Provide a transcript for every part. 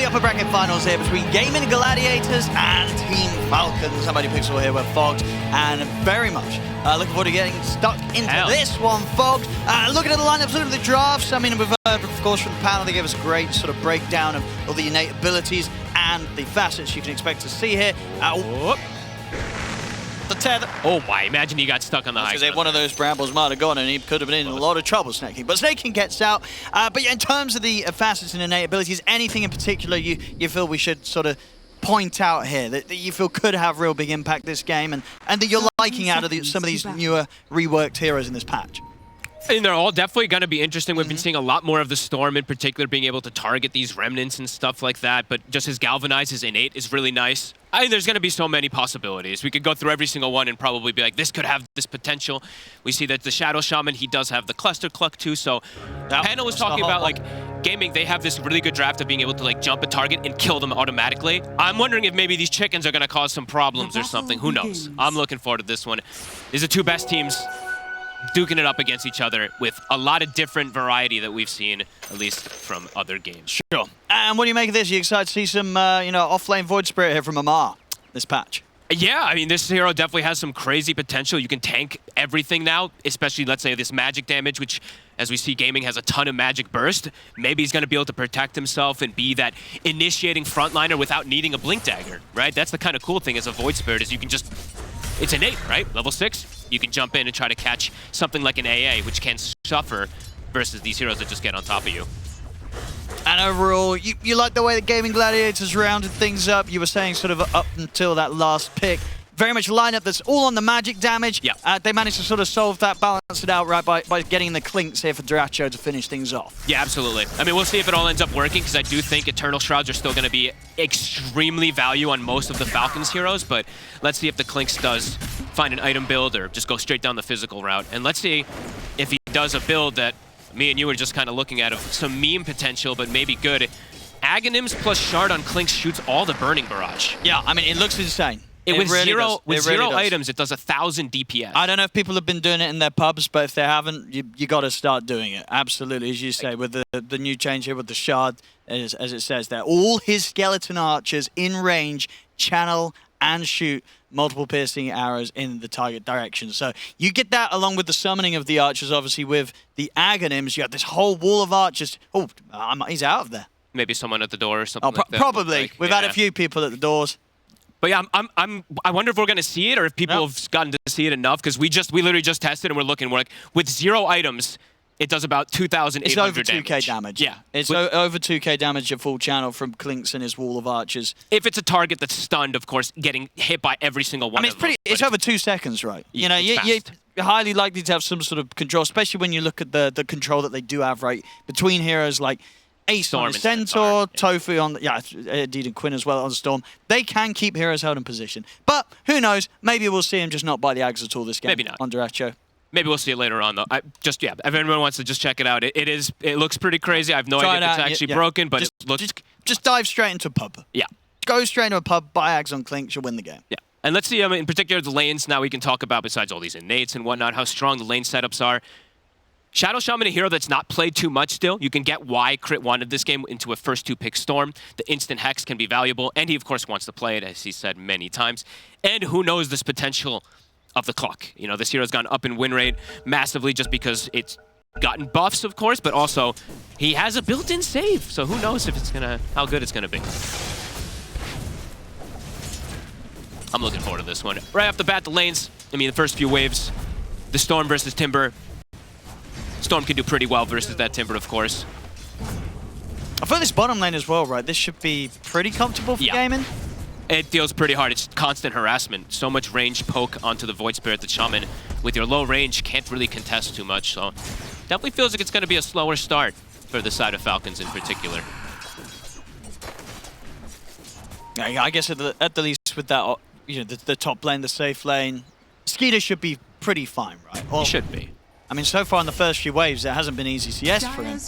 the upper bracket finals here between Gaimin Gladiators and Team Falcons. Somebody Pixel here with Fogs, and very much looking forward to getting stuck into this one, Fogs. Looking at the lineups, looking at the drafts. I mean, we've heard, of course, from the panel, they gave us a great sort of breakdown of all the innate abilities and the facets you can expect to see here. The tether. Oh my, imagine he got stuck on the high ground. If one of those brambles might have gone and he could have been in a lot of trouble, Snaking. But Snaking gets out. But yeah, in terms of the facets and innate abilities, anything in particular you feel we should sort of point out here that you feel could have real big impact this game and that you're liking out of some of these newer reworked heroes in this patch? And they're all definitely going to be interesting. We've been seeing a lot more of the Storm in particular being able to target these remnants and stuff like that, but just his Galvanize, his innate is really nice. I mean, there's going to be so many possibilities. We could go through every single one and probably be like, this could have this potential. We see that the Shadow Shaman, he does have the Cluster Cluck too, so the panel was talking about like gaming, they have this really good draft of being able to like jump a target and kill them automatically. I'm wondering if maybe these chickens are going to cause some problems or something. Who knows? I'm looking forward to this one. These are two best teams duking it up against each other with a lot of different variety that we've seen, at least from other games. Sure. And what do you make of this? You excited to see some, off-lane Void Spirit here from Amar this patch? Yeah, I mean, this hero definitely has some crazy potential. You can tank everything now, especially, let's say, this magic damage, which, as we see, Gaming has a ton of magic burst. Maybe he's going to be able to protect himself and be that initiating frontliner without needing a Blink Dagger, right? That's the kind of cool thing as a Void Spirit, is you can just... It's innate, right? Level 6, you can jump in and try to catch something like an AA, which can suffer versus these heroes that just get on top of you. And overall, you like the way that Gaimin Gladiators rounded things up. You were saying sort of up until that last pick. Very much a lineup that's all on the magic damage. Yeah. They managed to sort of solve that, balance it out right by getting the Clinks here for Dota2 to finish things off. Yeah, absolutely. I mean, we'll see if it all ends up working, because I do think Eternal Shrouds are still going to be extremely value on most of the Falcons heroes, but let's see if the Clinks does find an item build or just go straight down the physical route. And let's see if he does a build that me and you were just kind of looking at of some meme potential, but maybe good. Aghanims plus Shard on Clinks shoots all the Burning Barrage. Yeah, I mean, it looks insane. With really zero does. items, it does 1,000 DPS. I don't know if people have been doing it in their pubs, but if they haven't, you got to start doing it. Absolutely, as you say, with the new change here with the Shard, as it says there. All his skeleton archers in range channel and shoot multiple piercing arrows in the target direction. So you get that along with the summoning of the archers, obviously with the Aghanims. You have this whole wall of archers. Oh, he's out of there. Maybe someone at the door or something like that. Probably. We've had a few people at the doors. But yeah, I wonder if we're going to see it or if people have gotten to see it enough, because we literally just tested and we're looking. We're like, with 0 items, it does about 2,800 damage. It's over 2k damage. Yeah. It's over 2k damage at full channel from Clinks and his wall of archers. If it's a target that's stunned, of course, getting hit by every single one of them. It's over 2 seconds, right? You know, you're highly likely to have some sort of control, especially when you look at the control that they do have, right? Between heroes like Ace on the Centaur, Tofu on indeed, and Quinn as well on Storm. They can keep heroes held in position. But who knows? Maybe we'll see him just not buy the Ags at all this game. Maybe not. On Dota2. Maybe we'll see it later on, though. If anyone wants to just check it out, it looks pretty crazy. I have no idea if it's actually broken, but it looks... Just dive straight into a pub. Yeah. Go straight into a pub, buy Ags on Clinks, you'll win the game. Yeah. And let's see, in particular, the lanes now we can talk about, besides all these innates and whatnot, how strong the lane setups are. Shadow Shaman, a hero that's not played too much still. You can get why Crit wanted this game into a first 2-pick Storm. The instant Hex can be valuable, and he, of course, wants to play it, as he said many times. And who knows this potential of the clock. You know, this hero's gone up in win rate massively just because it's gotten buffs, of course, but also he has a built-in save. So who knows if how good it's gonna be. I'm looking forward to this one. Right off the bat, the lanes, the first few waves, the Storm versus Timber. Storm can do pretty well versus that Timber, of course. I feel this bottom lane as well, right? This should be pretty comfortable for Gaimin. It feels pretty hard. It's constant harassment. So much range poke onto the Void Spirit, the Shaman. With your low range, can't really contest too much. So definitely feels like it's going to be a slower start for the side of Falcons in particular. Yeah, I guess at the least with that, the top lane, the safe lane, Skeeter should be pretty fine, right? He should be. I mean, so far in the first few waves, it hasn't been easy CS for him.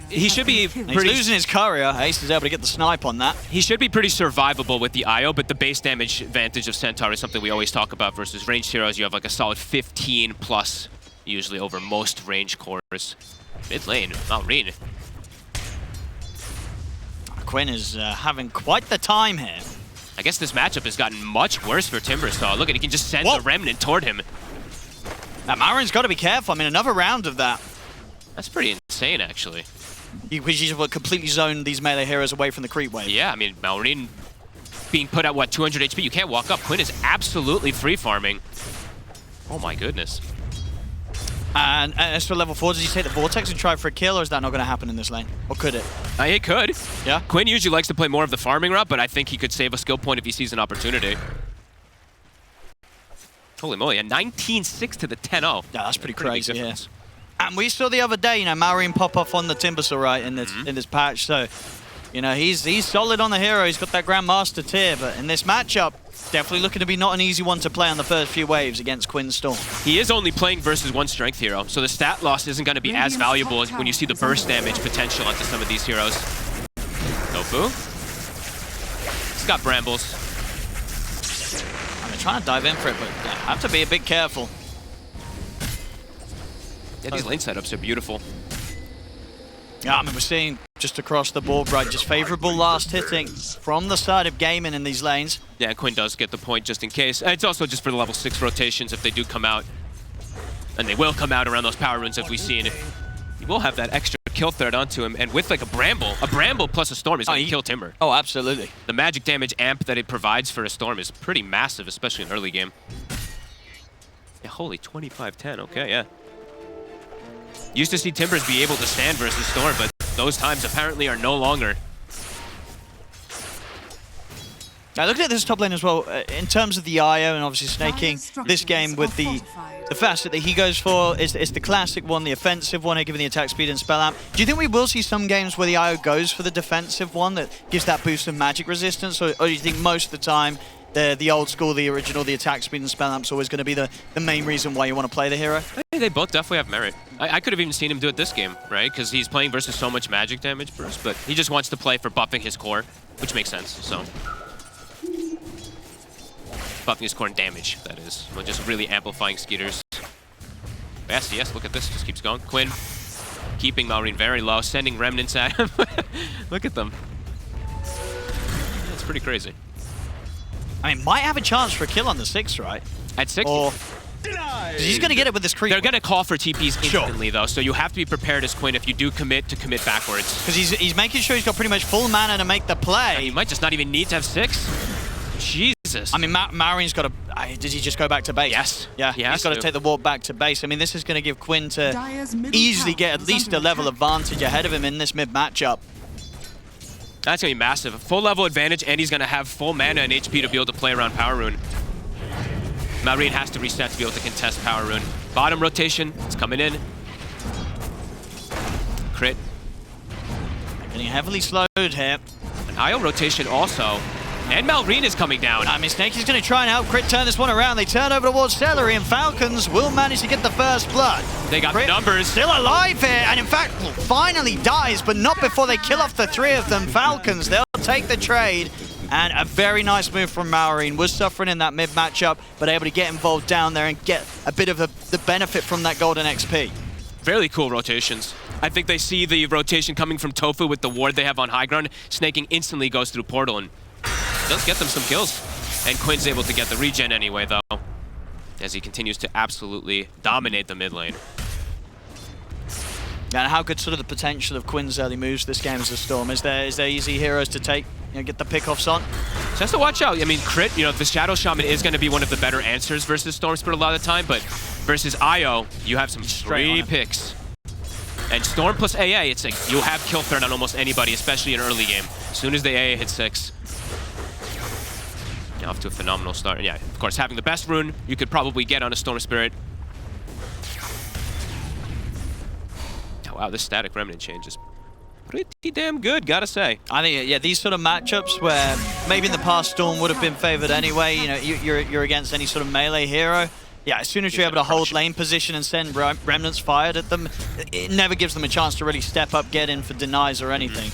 He should be He's losing his courier. Ace is able to get the snipe on that. He should be pretty survivable with the IO, but the base damage advantage of Centaur is something we always talk about versus ranged heroes. You have like a solid 15 plus, usually over most range cores. Mid lane, Malrine. Quinn is having quite the time here. I guess this matchup has gotten much worse for Timbersaw. Look at, he can just send the Remnant toward him. Now, Marin's got to be careful. I mean, another round of that. That's pretty insane, actually. He's completely zoned these melee heroes away from the creep wave. Yeah, I mean, Marin being put at, what, 200 HP? You can't walk up. Quinn is absolutely free farming. Oh my goodness. And as for level 4, does he take the Vortex and try for a kill, or is that not going to happen in this lane? Or could it? It could. Yeah? Quinn usually likes to play more of the farming route, but I think he could save a skill point if he sees an opportunity. Holy moly, a 19-6 to the 10-0. Yeah, that's pretty crazy, yeah. And we saw the other day, Marin pop off on the Timbersaw right in this patch, so, he's solid on the hero. He's got that Grandmaster tier, but in this matchup, definitely looking to be not an easy one to play on the first few waves against Quinn Storm. He is only playing versus one strength hero, so the stat loss isn't going to be as valuable as when you see the burst damage potential onto some of these heroes. Tofu. He's got brambles. I'm trying to dive in for it, but have to be a bit careful. Yeah, these lane setups are beautiful. Yeah, I mean, we're seeing just across the board, right, just favorable last hitting from the side of Gaimin in these lanes. Yeah, Quinn does get the point just in case. It's also just for the level 6 rotations if they do come out. And they will come out around those power runes, as we've seen. He will have that extra kill threat onto him, and with like a bramble plus a storm is going to kill Timber. Oh, absolutely. The magic damage amp that it provides for a storm is pretty massive, especially in early game. Yeah, holy 25-10, okay, yeah. Used to see Timbers be able to stand versus Storm, but those times apparently are no longer. Now looking at this top lane as well, in terms of the IO and obviously snaking this game with the facet that he goes for is the classic one, the offensive one, given the attack speed and spell amp. Do you think we will see some games where the IO goes for the defensive one that gives that boost of magic resistance, or do you think most of the time the old school, the original, the attack speed and spell amp's always going to be the main reason why you want to play the hero? They both definitely have merit. I could have even seen him do it this game, right? Because he's playing versus so much magic damage burst, but he just wants to play for buffing his core, which makes sense, so. Buffing his core and damage, that is. Well, just really amplifying Skeeters. Yes, look at this, just keeps going. Quinn keeping Marin very low, sending remnants at him. Look at them. It's pretty crazy. I mean, might have a chance for a kill on the 6, right? At 6? Or he's going to get it with this creep. They're going to call for TPs instantly, though, so you have to be prepared as Quinn if you do commit to commit backwards. Because he's making sure he's got pretty much full mana to make the play. He might just not even need to have 6. Jesus. I mean, Marin's got to... Does he just go back to base? Yes. Yeah, he's got to take the walk back to base. I mean, this is going to give Quinn to easily get at least a level advantage ahead of him in this mid matchup. That's going to be massive. Full level advantage, and he's going to have full mana and HP to be able to play around Power Rune. Marin has to reset to be able to contest Power Rune. Bottom rotation, it's coming in. Crit. Getting heavily slowed here. An IO rotation also. And Malrine is coming down. I mean, Snakey's going to try and help Crit turn this one around. They turn over towards Celery, and Falcons will manage to get the first blood. They got Crit the numbers. Still alive here, and in fact, finally dies, but not before they kill off the 3 of them. Falcons, they'll take the trade. And a very nice move from Maureen. Was suffering in that mid matchup, but able to get involved down there and get a bit of the benefit from that golden XP. Very cool rotations. I think they see the rotation coming from Tofu with the ward they have on high ground. Snaking instantly goes through portal and does get them some kills. And Quinn's able to get the regen anyway, though, as he continues to absolutely dominate the mid lane. And how good sort of the potential of Quinn's early moves this game as a Storm? Is there easy heroes to take, get the pickoffs on? So has to watch out. I mean, Crit, the Shadow Shaman is going to be one of the better answers versus Storm Spirit a lot of the time, but versus IO, you have some free picks. And Storm plus AA, it's like you'll have kill threat on almost anybody, especially in early game. As soon as the AA hits 6. Off to a phenomenal start. And yeah, of course, having the best rune you could probably get on a Storm Spirit. Oh, wow, this static remnant change is pretty damn good, gotta say. I think, yeah, these sort of matchups where maybe in the past Storm would have been favored anyway, you're against any sort of melee hero. Yeah, as soon as you're able to hold lane position and send remnants fired at them, it never gives them a chance to really step up, get in for denies or anything.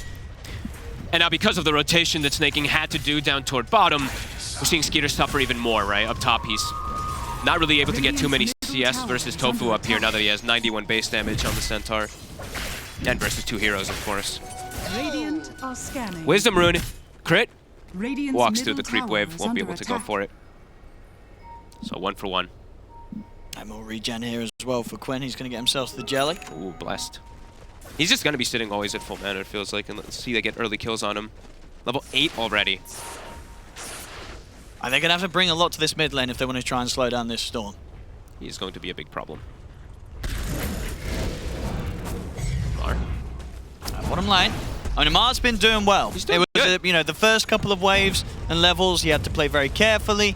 And now because of the rotation that Snaking had to do down toward bottom, we're seeing Skeeter suffer even more, right? Up top, he's not really able to get too many CS versus Tofu up here now that he has 91 base damage on the Centaur. And versus 2 heroes, of course. Radiant are scanning. Wisdom Rune. Crit. Radiant's Walks through the middle creep tower wave. is Won't be under able to go attack. for it. So 1 for 1. And more regen here as well for Quinn. He's going to get himself the jelly. Ooh, blessed. He's just going to be sitting always at full mana, it feels like. And let's see they get early kills on him. Level 8 already. And they're going to have to bring a lot to this mid lane if they want to try and slow down this storm. He's going to be a big problem. Mar. Bottom lane. I mean, Mar's been doing well. He's doing it was, good. you know, the first couple of waves and levels, he had to play very carefully.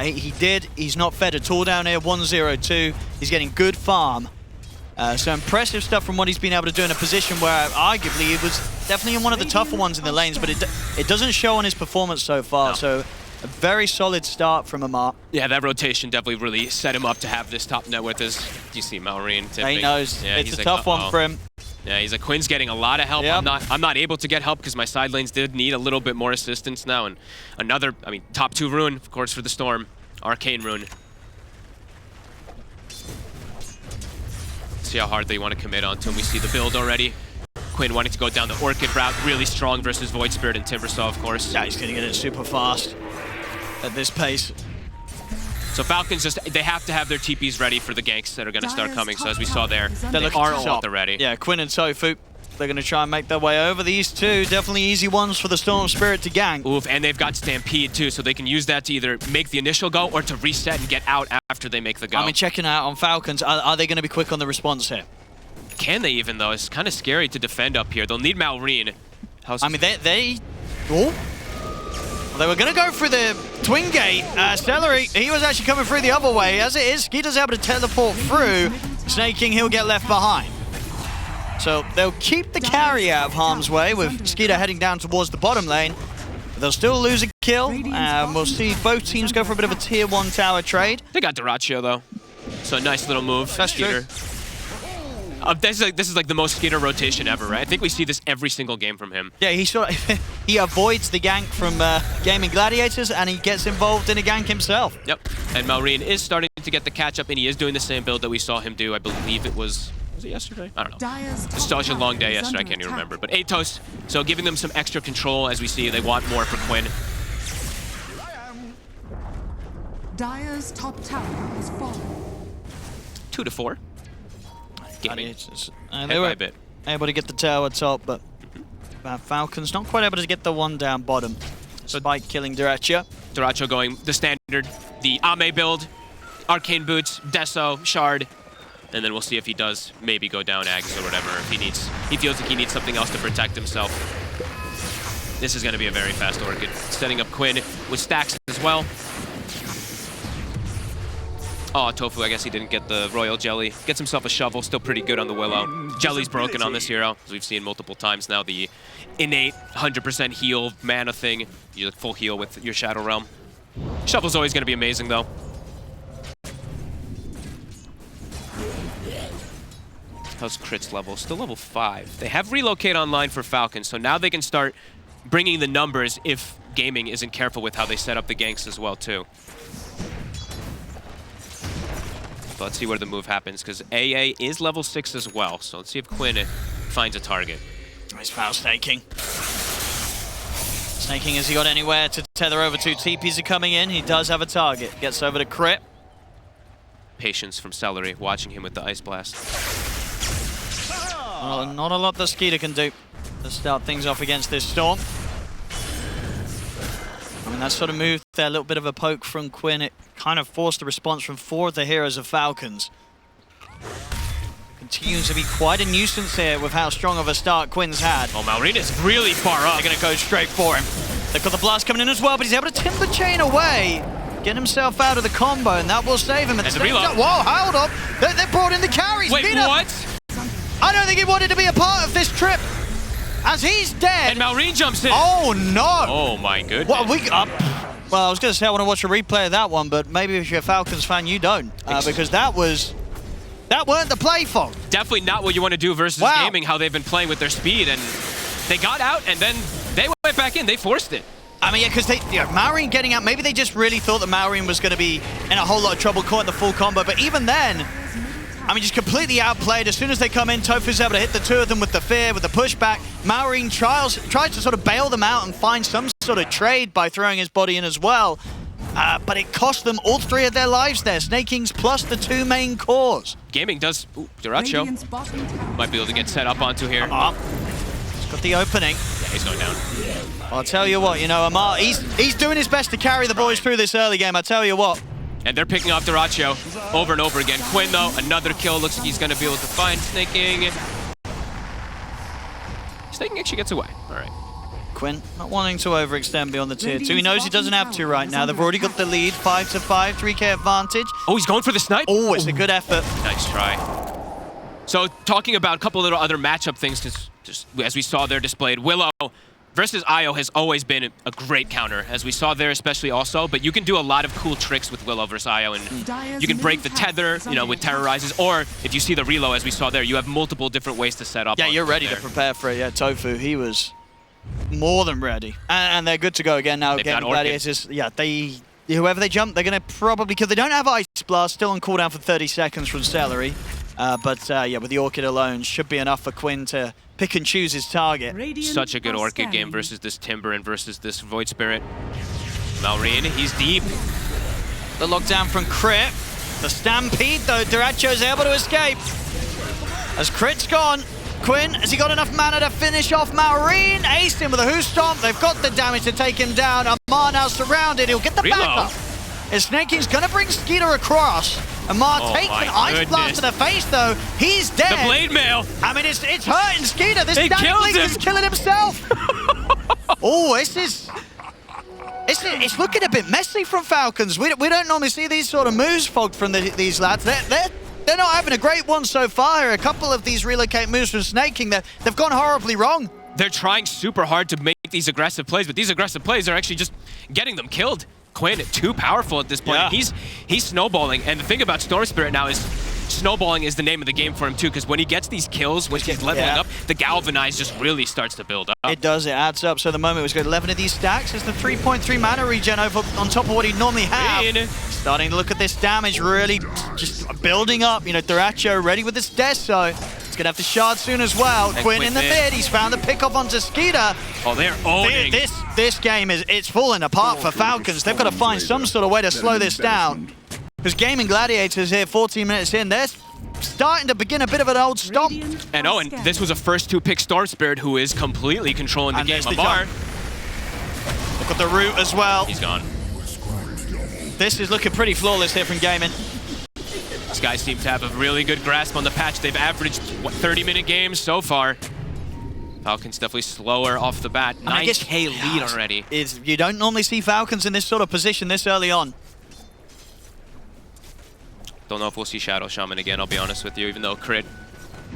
He did. He's not fed at all down here. 1-0-2. He's getting good farm. So impressive stuff from what he's been able to do in a position where arguably he was definitely in one of the tougher ones in the lanes, but it doesn't show on his performance so far. No. So a very solid start from Amar. Yeah, that rotation definitely really set him up to have this top net with his. You see Malrine tipping. He knows. Yeah, It's he's a like, tough one for him. Yeah, he's like, Quinn's getting a lot of help. Yep. I'm not able to get help because my side lanes did need a little bit more assistance now. And another, I mean, top 2 rune, of course, for the Storm. Arcane rune. See how hard they want to commit onto him. We see the build already. Quinn wanting to go down the Orchid route, really strong versus Void Spirit and Timbersaw, of course. Yeah, he's going to get it super fast at this pace. So Falcons they have to have their TPs ready for the ganks that are going to start coming. So as we saw there, They're looking are to all at the ready. Yeah, Quinn and Tofu, they're going to try and make their way over. These two, definitely easy ones for the Storm Spirit to gank. Oof, and they've got Stampede too, so they can use that to either make the initial go or to reset and get out after they make the go. I mean, checking out on Falcons, are they going to be quick on the response here? Can they even, though? It's kind of scary to defend up here. They'll need Malrine. I mean, they oh. They were going to go through the twin gate. Celery, he was actually coming through the other way. As it is, Skeeter's able to teleport through. Snake King, he'll get left behind. So they'll keep the carry out of harm's way with Skeeter heading down towards the bottom lane. They'll still lose a kill. We'll see both teams go for a bit of a tier 1 tower trade. They got Dyrachyo, though. So a nice little move. That's Skeeter. true. This is like the most Skeeter rotation ever, right? I think we see this every single game from him. Yeah, he avoids the gank from Gaimin Gladiators, and he gets involved in a gank himself. Yep. And Malrine is starting to get the catch up, and he is doing the same build that we saw him do. I believe it was it yesterday? I don't know. It's such a long day yesterday, I can't even remember. But Atos, so giving them some extra control as we see they want more for Quinn. Dire's top tower is fallen. 2 to 4. Gaming. They were able to get the tower top, but Falcons not quite able to get the one down bottom. Spike killing Dyrachyo. Dyrachyo going the standard, the Ame build, Arcane Boots, Deso, Shard, and then we'll see if he does maybe go down Ags or whatever. If he feels like he needs something else to protect himself. This is going to be a very fast Orchid. Setting up Quinn with stacks as well. Oh, Tofu, I guess he didn't get the Royal Jelly. Gets himself a shovel, still pretty good on the Willow. Jelly's broken on this hero, as we've seen multiple times now. The innate 100% heal mana thing. You full heal with your Shadow Realm. Shovel's always going to be amazing, though. How's Crit's level? Still level 5. They have Relocate online for Falcons, so now they can start bringing the numbers if Gaming isn't careful with how they set up the ganks as well, too. But let's see where the move happens, because AA is level 6 as well. So let's see if Quinn finds a target. Nice foul snaking. Snaking, has he got anywhere to tether over to? TPs are coming in. He does have a target. Gets over to Crit. Patience from Celery, watching him with the Ice Blast. Well, not a lot that Skeeter can do to start things off against this Storm. I mean, that sort of move there, a little bit of a poke from Quinn. It kind of forced a response from 4 of the heroes of Falcons. Continues to be quite a nuisance here with how strong of a start Quinn's had. Oh, Malrine is really far up. They're going to go straight for him. They've got the blast coming in as well, but he's able to timber chain away, get himself out of the combo, and that will save him. At the same time. Whoa, hold up. They brought in the carries. Wait, Peter, what? I don't think he wanted to be a part of this trip. As he's dead. And Malrine jumps in. Oh, no. Oh, my goodness. Well, well, I was going to say I want to watch a replay of that one, but maybe if you're a Falcons fan, you don't. Because that weren't the play fault. Definitely not what you want to do versus Gaming, how they've been playing with their speed. And they got out, and then they went back in. They forced it. I mean, yeah, because Malrine getting out, maybe they just really thought that Malrine was going to be in a whole lot of trouble caught in the full combo. But even then, I mean, just completely outplayed. As soon as they come in, Tofu's able to hit the two of them with the fear, with the pushback. Maureen tries to sort of bail them out and find some sort of trade by throwing his body in as well. But it cost them all 3 of their lives there. Snakings plus the 2 main cores. Gaming does... Ooh, Duracho might be able to get set up onto here. He's got the opening. Yeah, he's going down. I'll tell you what, you know, Amar, he's doing his best to carry the boys through this early game, I tell you what. And they're picking off Duracho over and over again. Quinn, though, another kill. Looks like he's going to be able to find Snaking. Snaking actually gets away. All right. Quinn not wanting to overextend beyond the tier 2. He knows he doesn't have to right now. They've already got the lead, 5-5, 3K advantage. Oh, he's going for the snipe? Oh, it's a good effort. Nice try. So talking about a couple little other matchup things, just as we saw there displayed, Willow versus Io has always been a great counter, as we saw there especially also, but you can do a lot of cool tricks with Willow versus Io, and you can break the tether, you know, with terrorizes, or if you see the reload as we saw there, you have multiple different ways to set up. Yeah, you're ready to prepare for it. Yeah, Tofu, he was more than ready. And they're good to go again now. Gaimin Gladiators, yeah, whoever they jump, they're going to probably, because they don't have Ice Blast, still on cooldown for 30 seconds from Celery. Yeah, with the Orchid alone, should be enough for Quinn to pick and choose his target. Such a good Orchid game versus this Timber and versus this Void Spirit. Maureen, he's deep. The lockdown from Crit. The Stampede, though, Duracho's able to escape. As Crit's gone, Quinn, has he got enough mana to finish off Maureen? Aced him with a Who Stomp. They've got the damage to take him down. Amar now surrounded. He'll get the backup. And Snaking's going to bring Skeeter across. Amar takes an Ice Blast to the face, though. He's dead. The Blade Mail. I mean, it's hurting Skeeter. This DreamLeague is killing himself. Oh, it's looking a bit messy from Falcons. We don't normally see these sort of moves fogged from these lads. They're not having a great one so far. A couple of these relocate moves from Snaking, they've gone horribly wrong. They're trying super hard to make these aggressive plays, but these aggressive plays are actually just getting them killed. Quinn, too powerful at this point. Yeah. He's snowballing, and the thing about Storm Spirit now is snowballing is the name of the game for him too, because when he gets these kills, when he's leveling up, the Galvanize just really starts to build up. It does, it adds up. So the moment was good. 11 of these stacks is the 3.3 mana regen over on top of what he'd normally have. Starting to look at this damage, really just building up. You know, Duracho ready with this Deso. He's going to have to shard soon as well. Quinn in the mid, he's found the pick-off onto Skeeter. Oh, they're owning. This game, it's falling apart for Falcons. They've got to find some sort of way to slow this down. Because Gaimin Gladiators here, 14 minutes in, they're starting to begin a bit of an old stomp. And this was a first 2-pick Storm Spirit who is completely controlling the game. Amar. Look at the root as well. He's gone. This is looking pretty flawless here from Gaimin. These guys seem to have a really good grasp on the patch. They've averaged, what, 30-minute games so far. Falcons definitely slower off the bat. 9K lead already. You don't normally see Falcons in this sort of position this early on. Don't know if we'll see Shadow Shaman again, I'll be honest with you, even though Crit,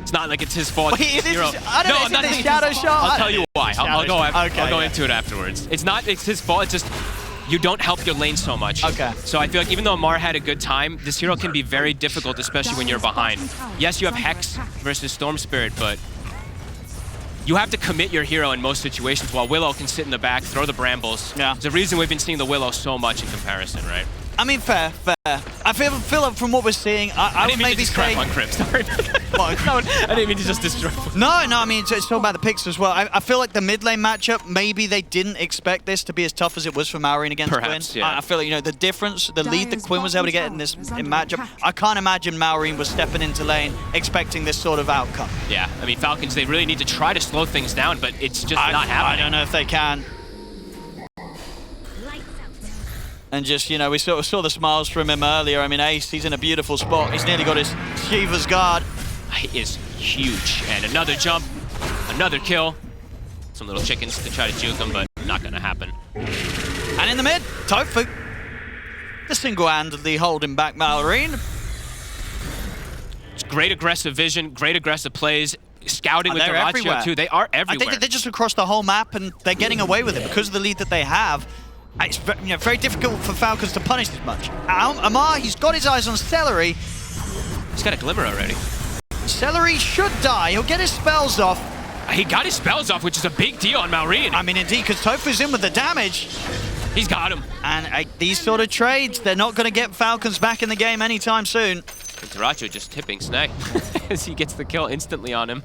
it's not like it's his fault. Wait, I don't know, is it Shadow Shot? I'll tell you why. I'll go into it afterwards. It's his fault, it's just you don't help your lane so much. Okay. So I feel like even though Amar had a good time, this hero can be very difficult, especially when you're behind. Yes, you have Hex versus Storm Spirit, but you have to commit your hero in most situations, while Willow can sit in the back, throw the brambles. Yeah. There's a reason we've been seeing the Willow so much in comparison, right? I mean, fair. I feel like from what we're seeing, I would maybe say... on Crip, sorry. I didn't mean to just destroy. No, I mean, it's all about the picks as well. I feel like the mid lane matchup, maybe they didn't expect this to be as tough as it was for Maureen against Quinn. Yeah. I feel like, you know, the difference, the lead that Quinn was able to get in matchup, I can't imagine Maureen was stepping into lane expecting this sort of outcome. Yeah, I mean, Falcons, they really need to try to slow things down, but it's just not happening. I don't know if they can. And just, you know, we saw the smiles from him earlier. I mean, Ace, he's in a beautiful spot. He's nearly got his Shiva's guard. He is huge. And another jump, another kill. Some little chickens to try to juke him, but not going to happen. And in the mid, Tofu. The single-handedly holding back Maureen. It's great aggressive vision, great aggressive plays. Scouting with Duracho too. They are everywhere. I think they're just across the whole map, and they're getting away with it because of the lead that they have. It's very difficult for Falcons to punish this much. Amar, he's got his eyes on Celery. He's got a glimmer already. Celery should die. He'll get his spells off. He got his spells off, which is a big deal on Maureen. I mean, indeed, because Tofu's in with the damage. He's got him. And these sort of trades, they're not going to get Falcons back in the game anytime soon. And Deracho just tipping Snag as he gets the kill instantly on him.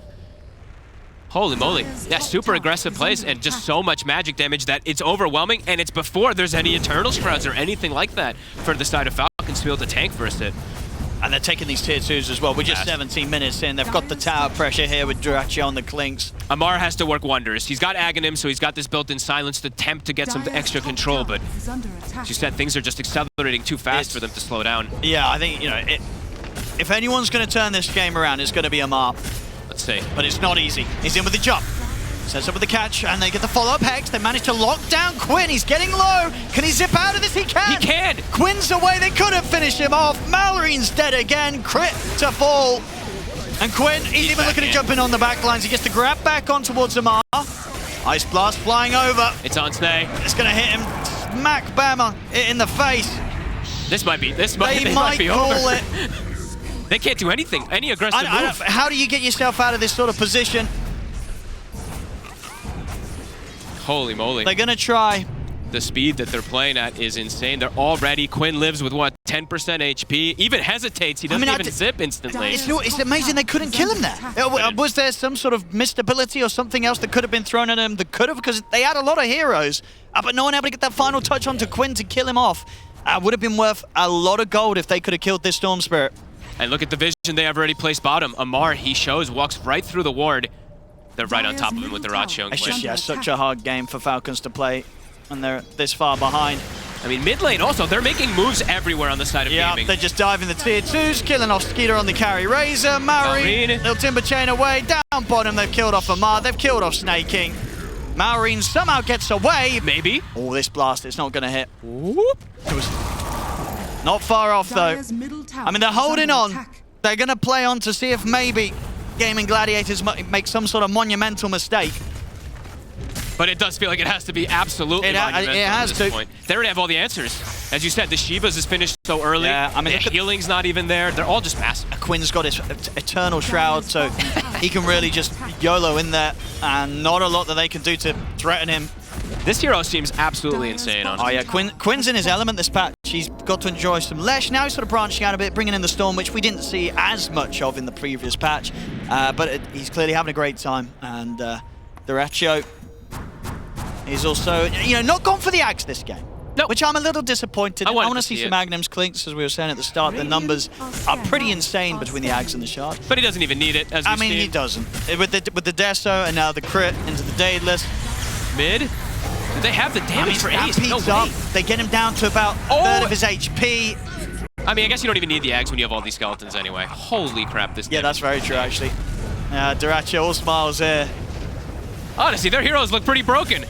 Holy moly. Yeah, super aggressive plays and just so much magic damage that it's overwhelming, and it's before there's any Eternal Shrouds or anything like that for the side of Falcons to be able to tank first hit. And they're taking these tier 2s as well. We're just 17 minutes in. They've got the tower pressure here with Deracho on the Clinks. Amar has to work wonders. He's got Aghanim, so he's got this built-in silence to attempt to get some extra control, but as you said, things are just accelerating too fast for them to slow down. Yeah, I think, you know, if anyone's going to turn this game around, it's going to be Amar. Let's see. But it's not easy. He's in with the jump. Sets up with the catch, and they get the follow-up Hex. They manage to lock down Quinn. He's getting low. Can he zip out of this? He can. He can. Quinn's away. They couldn't finish him off. Mallory's dead again. Crit to fall. And Quinn, he's even looking at jumping on the back lines. He gets the grab back on towards Amar. Ice Blast flying over. It's on Snay. It's going to hit him. Smack Bama in the face. This might be call over. it. They can't do anything, any aggressive move. How do you get yourself out of this sort of position? Holy moly. They're going to try. The speed that they're playing at is insane. They're already, Quinn lives with what, 10% HP? Even hesitates, he doesn't even zip instantly. It's amazing they couldn't kill him there. Was there some sort of missed ability or something else that could have been thrown at him that could have? Because they had a lot of heroes, but no one able to get that final touch onto Quinn to kill him off. Would have been worth a lot of gold if they could have killed this Storm Spirit. And look at the vision they have already placed bottom. Amar, he shows, walks right through the ward. They're right on top of him with the Deracho and It's Quinn. just, such a hard game for Falcons to play when they're this far behind. I mean, mid lane also, they're making moves everywhere on the side of gaming. They're just diving the tier 2s, killing off Skeeter on the carry Razor, Maureen, little Timber Chain away, down bottom, they've killed off Amar, they've killed off Snake King. Maureen somehow gets away. Maybe. Oh, this blast, it's not going to hit. Whoop. It was not far off, though. I mean, they're holding on. They're going to play on to see if maybe Gaimin Gladiators make some sort of monumental mistake. But it does feel like it has to be absolutely monumental at this point. They already have all the answers. As you said, the Shivas is finished so early. Yeah, I mean, the healing's not even there. They're all just massive. Quinn's got his Eternal Shroud, so he can really just YOLO in there, and not a lot that they can do to threaten him. This hero seems absolutely insane, honestly. Oh yeah, Quinn's in his element this patch. He's got to enjoy some Lesh. Now he's sort of branching out a bit, bringing in the Storm, which we didn't see as much of in the previous patch. But he's clearly having a great time. And Deracho is also, not gone for the Axe this game. Nope. Which I'm a little disappointed. I want to see some Aghanims Clinks, as we were saying at the start. The numbers are pretty insane between the Axe and the Shard. But he doesn't even need it, as we he doesn't. With the Deso and now the crit into the Daedalus. Mid? Do they have the damage for Ace? No way. They get him down to about a third of his HP. I mean, I guess you don't even need the Axe when you have all these skeletons anyway. Holy crap, this that's very true, actually. Deracho all smiles there. Honestly, their heroes look pretty broken.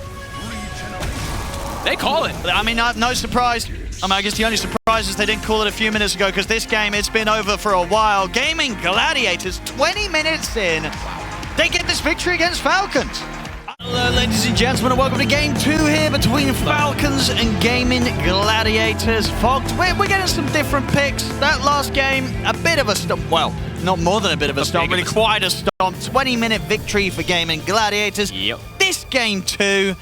They call it. I mean, no surprise. I guess the only surprise is they didn't call it a few minutes ago, because this game, it's been over for a while. Gaimin Gladiators, 20 minutes in. They get this victory against Falcons. Hello, ladies and gentlemen, and welcome to Game 2 here between Falcons and Gaimin Gladiators. Fogged, we're getting some different picks. That last game, a bit of a stomp. Well, not more than a bit of a stomp, really quite a stomp. 20-minute victory for Gaimin Gladiators. Yep. This Game 2,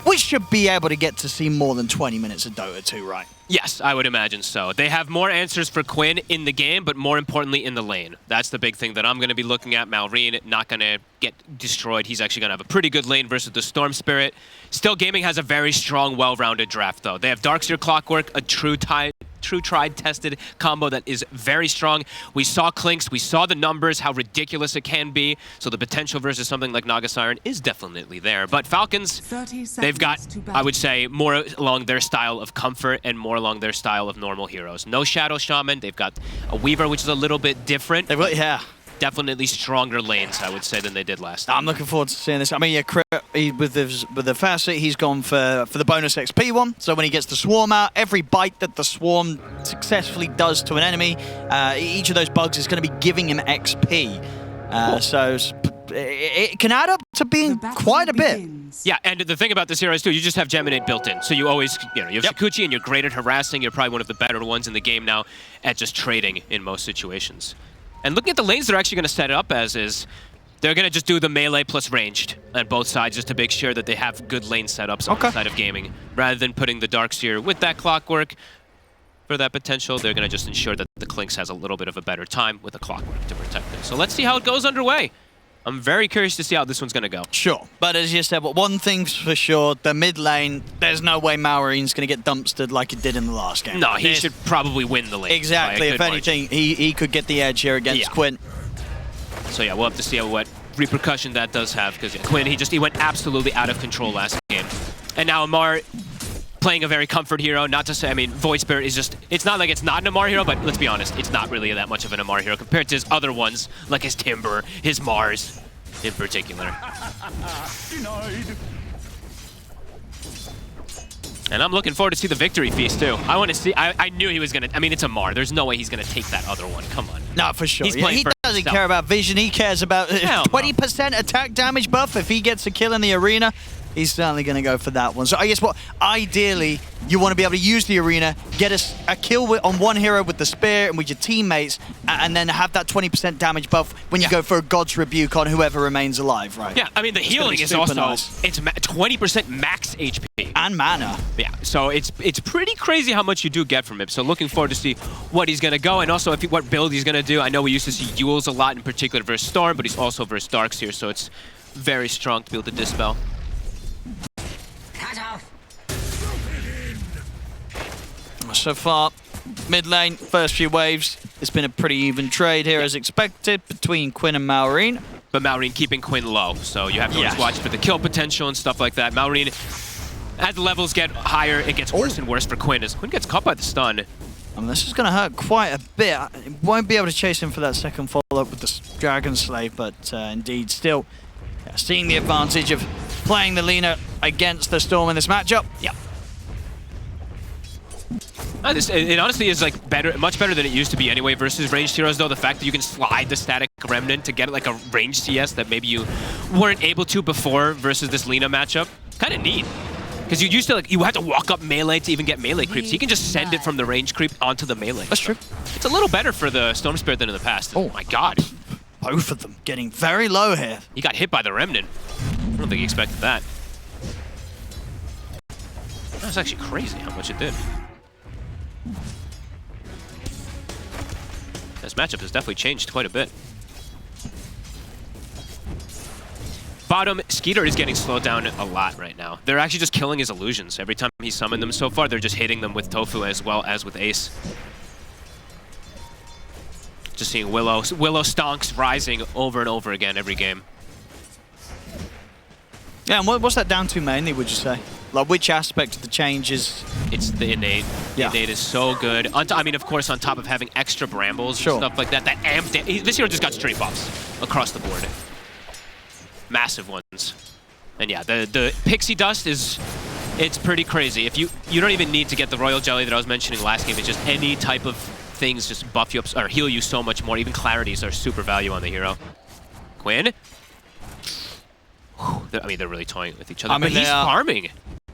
we should be able to get to see more than 20 minutes of Dota 2, right? Yes, I would imagine so. They have more answers for Quinn in the game, but more importantly in the lane. That's the big thing that I'm going to be looking at. Maureen not going to get destroyed. He's actually going to have a pretty good lane versus the Storm Spirit. Still, Gaming has a very strong, well-rounded draft, though. They have Darkseer Clockwork, a true tried, tested combo that is very strong. We saw Clinks, we saw the numbers, how ridiculous it can be. So the potential versus something like Naga Siren is definitely there. But Falcons, they've got, I would say, more along their style of comfort and more along their style of normal heroes. No Shadow Shaman. They've got a Weaver, which is a little bit different. Definitely stronger lanes, I would say, than they did last time. I'm looking forward to seeing this. I mean, with the facet, he's gone for the bonus XP one. So when he gets the Swarm out, every bite that the Swarm successfully does to an enemy, each of those bugs is going to be giving him XP. So it can add up to being quite a bit. Yeah, and the thing about this hero is, too, you just have Geminate built in. So you always, you have Shukuchi, and you're great at harassing. You're probably one of the better ones in the game now at just trading in most situations. And looking at the lanes they're actually going to set it up as is, they're going to just do the melee plus ranged on both sides just to make sure that they have good lane setups on the side of gaming, rather than putting the Darkseer with that Clockwork. for that potential. They're going to just ensure that the Clinks has a little bit of a better time with a Clockwork to protect them. So let's see how it goes underway. I'm very curious to see how this one's going to go. Sure. But as you said, one thing's for sure, the mid lane, there's no way Maurine's going to get dumpstered like he did in the last game. No, he should probably win the lane. Exactly. If anything, he could get the edge here against Quinn. So yeah, we'll have to see what repercussion that does have, because Quinn, he went absolutely out of control last game. And now Amar playing a very comfort hero. Not to say, I mean, Void Spirit is just, it's not like it's not an Amar hero, but let's be honest, it's not really that much of an Amar hero compared to his other ones, like his Timber, his Mars in particular. And I'm looking forward to see the victory feast too. I want to see, I knew he was going to, I mean, it's Amar. There's no way he's going to take that other one. Come on. No, for sure. He doesn't care about vision. He cares about 20% attack damage buff. If he gets a kill in the arena, he's certainly going to go for that one. So I guess ideally, you want to be able to use the arena, get a kill on one hero with the spear and with your teammates, and then have that 20% damage buff when you go for a God's Rebuke on whoever remains alive, right? Yeah, I mean, the healing is also, it's 20% max HP. And mana. Yeah, so it's pretty crazy how much you do get from him. So looking forward to see what he's going to go, and also what build he's going to do. I know we used to see Yules a lot, in particular versus Storm, but he's also versus Darks here, so it's very strong to be able to dispel. So far, mid lane, first few waves, it's been a pretty even trade here as expected between Quinn and Maurine. But Maurine keeping Quinn low, so you have to always watch for the kill potential and stuff like that. Maurine, as the levels get higher, it gets worse and worse for Quinn. As Quinn gets caught by the stun. I mean, this is going to hurt quite a bit. Won't be able to chase him for that second follow-up with the Dragon Slave, but indeed, still seeing the advantage of playing the Lina against the Storm in this matchup. Yep. It honestly is like much better than it used to be anyway versus ranged heroes, though. The fact that you can slide the static remnant to get like a ranged CS that maybe you weren't able to before versus this Lina matchup, kind of neat. Because you used to you had to walk up melee to even get melee creeps. You can just send it from the range creep onto the melee. That's true. It's a little better for the Storm Spirit than in the past. Oh my god. Both of them getting very low here. He got hit by the remnant. I don't think he expected that. That's actually crazy how much it did. This matchup has definitely changed quite a bit. Bottom, Skeeter is getting slowed down a lot right now. They're actually just killing his illusions. Every time he summoned them so far, they're just hitting them with Tofu as well as with Ace. Just seeing Willow stonks rising over and over again every game. Yeah, and what's that down to mainly, would you say? Like, which aspect of the change is... It's the innate. The innate is so good. I mean, of course, on top of having extra brambles and stuff like that, that amp... This hero just got straight buffs across the board. Massive ones. And yeah, the Pixie Dust is... It's pretty crazy. If you don't even need to get the Royal Jelly that I was mentioning last game. It's just any type of things just buff you up or heal you so much more. Even Clarities are super value on the hero. Quinn? I mean, they're really toying with each other. But he's farming.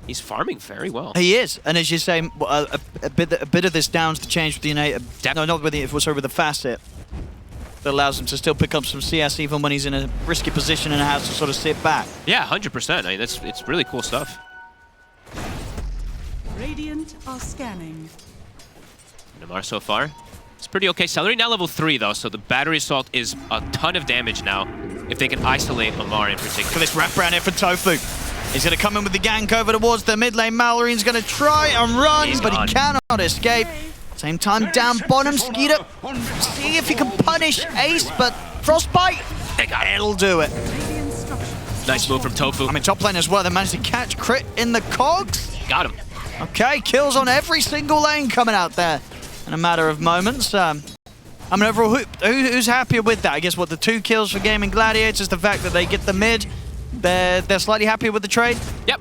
He's farming very well. He is, and as you say, a bit of this downs the change with the innate. No, not with the with the facet that allows him to still pick up some CS even when he's in a risky position and has to sort of sit back. Yeah, 100%. I mean, it's really cool stuff. Radiant are scanning. Namar so far, it's pretty okay. Celery now level 3 though, so the battery assault is a ton of damage now. If they can isolate Amar in particular. Look at this wraparound here for Tofu. He's going to come in with the gank over towards the mid lane. Maurine's going to try and run, but he cannot escape. Same time down bottom, Skeeter. See if he can punish Ace, but Frostbite, it'll do it. Nice move from Tofu. I mean, top lane as well. They managed to catch crit in the cogs. Got him. Okay, kills on every single lane coming out there in a matter of moments. I mean, overall, who's happier with that? I guess what the 2 kills for Gaimin Gladiators, the fact that they get the mid. They're slightly happier with the trade? Yep.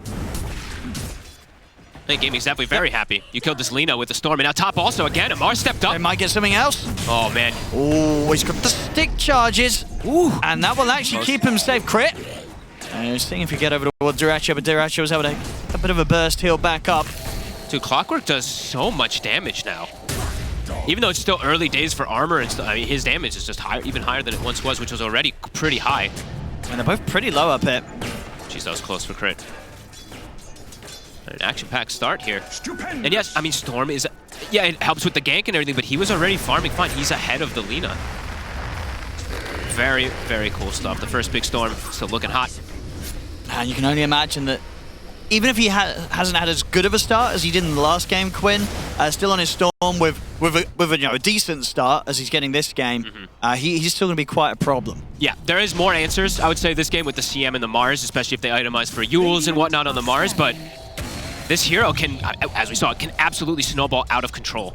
I think Gaming's definitely very happy. You killed this Lina with the Storm, and now top also again. Amar stepped up. They might get something else. Oh, man. Oh, he's got the stick charges. Ooh. And that will actually keep him safe. Crit. Seeing if you get over towards Diracho, but Diracho was able to a bit of a burst heal back up. Dude, Clockwork does so much damage now. Even though it's still early days for armor and stuff, I mean, his damage is just higher, even higher than it once was, which was already pretty high. And they're both pretty low up here. Jeez, that was close for crit. An action-packed start here. And yes, I mean, Storm is... Yeah, it helps with the gank and everything, but he was already farming fine. He's ahead of the Lina. Very, very cool stuff. The first big storm still looking hot. And you can only imagine that even if he hasn't had as good of a start as he did in the last game, Quinn, still on his storm with a decent start as he's getting this game, he's still going to be quite a problem. Yeah, there is more answers, I would say, this game with the CM and the Mars, especially if they itemize for Yules and whatnot on the Mars, but this hero can, as we saw, can absolutely snowball out of control.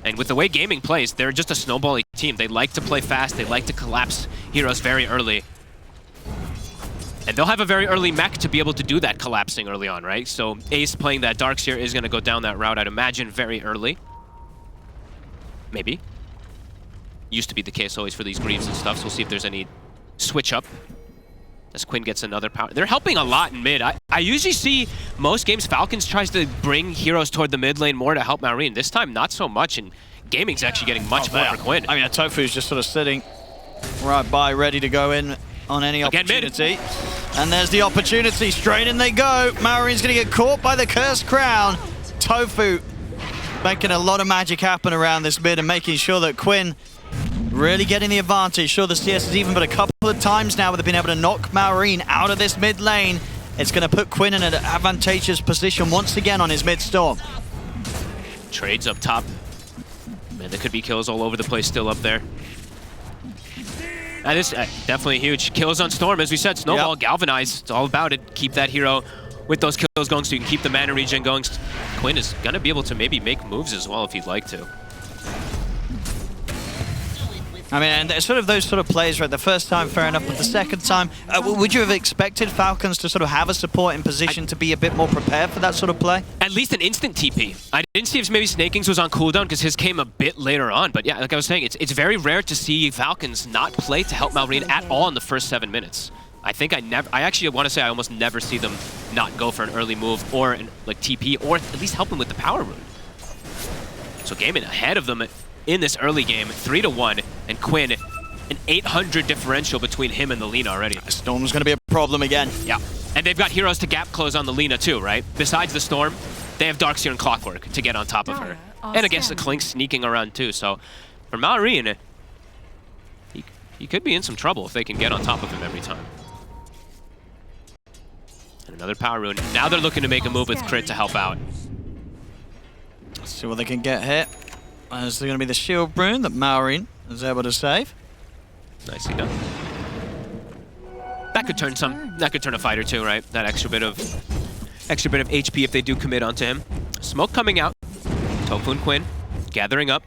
And with the way Gaimin plays, they're just a snowball team. They like to play fast, they like to collapse heroes very early. And they'll have a very early mech to be able to do that collapsing early on, right? So Ace playing that Darkseer is going to go down that route, I'd imagine, very early. Maybe. Used to be the case always for these Greaves and stuff, so we'll see if there's any switch up. As Quinn gets another power. They're helping a lot in mid. I usually see most games Falcons tries to bring heroes toward the mid lane more to help Marine. This time, not so much, and Gaming's actually getting much more for Quinn. I mean, Tofu's just sort of sitting right by, ready to go in on any opportunity. And there's the opportunity. Straight in they go. Marine's going to get caught by the Cursed Crown. Tofu making a lot of magic happen around this mid and making sure that Quinn really getting the advantage. Sure, the CS has even been a couple of times now where they've been able to knock Marine out of this mid lane. It's going to put Quinn in an advantageous position once again on his mid storm. Trades up top. Man, there could be kills all over the place still up there. That is definitely huge. Kills on Storm, as we said, Snowball, Galvanize, it's all about it. Keep that hero with those kills going so you can keep the mana regen going. Quinn is going to be able to maybe make moves as well if he'd like to. I mean, and sort of those sort of plays, right? The first time, fair enough, but the second time, would you have expected Falcons to sort of have a supporting position to be a bit more prepared for that sort of play? At least an instant TP. I didn't see if maybe Snakings was on cooldown because his came a bit later on, but yeah, like I was saying, it's very rare to see Falcons not play to help Marine at all in the first 7 minutes. I think I actually want to say I almost never see them not go for an early move or like TP or at least help them with the power rune. So Gaimin ahead of them in this early game, 3-1, and Quinn, an 800 differential between him and the Lina already. Storm's going to be a problem again. Yeah, and they've got heroes to gap close on the Lina too, right? Besides the Storm, they have Darkseer and Clockwork to get on top of her. And I guess the Klink sneaking around too, so for Marine, he could be in some trouble if they can get on top of him every time. And another power rune. Now they're looking to make a move with Crit to help out. Let's see what they can get here. There's going to be the shield rune that Marine is able to save. Nicely done. That could turn a fight or two, right? That extra bit of HP if they do commit onto him. Smoke coming out. Tofu and Quinn gathering up.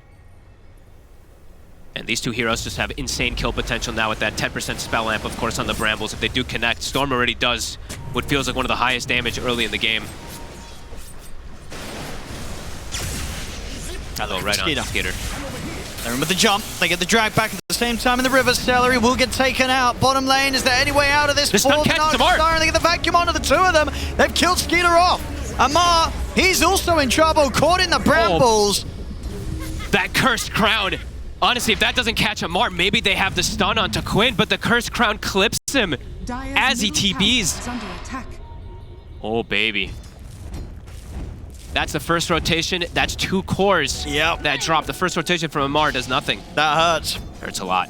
And these two heroes just have insane kill potential now with that 10% spell amp, of course, on the Brambles. If they do connect, Storm already does what feels like one of the highest damage early in the game. Hello, right on Skitter. They're in with the jump. They get the drag back at the same time in the river. Celery will get taken out. Bottom lane, is there any way out of this? The stun catches Amar. They get the vacuum onto the two of them. They've killed Skeeter off. Amar, he's also in trouble, caught in the brambles. That Cursed Crown. Honestly, if that doesn't catch Amar, maybe they have the stun onto Quinn, but the Cursed Crown clips him as he TBs. Oh, baby. That's the first rotation. That's 2 cores that drop. The first rotation from Amar does nothing. That hurts. Hurts a lot.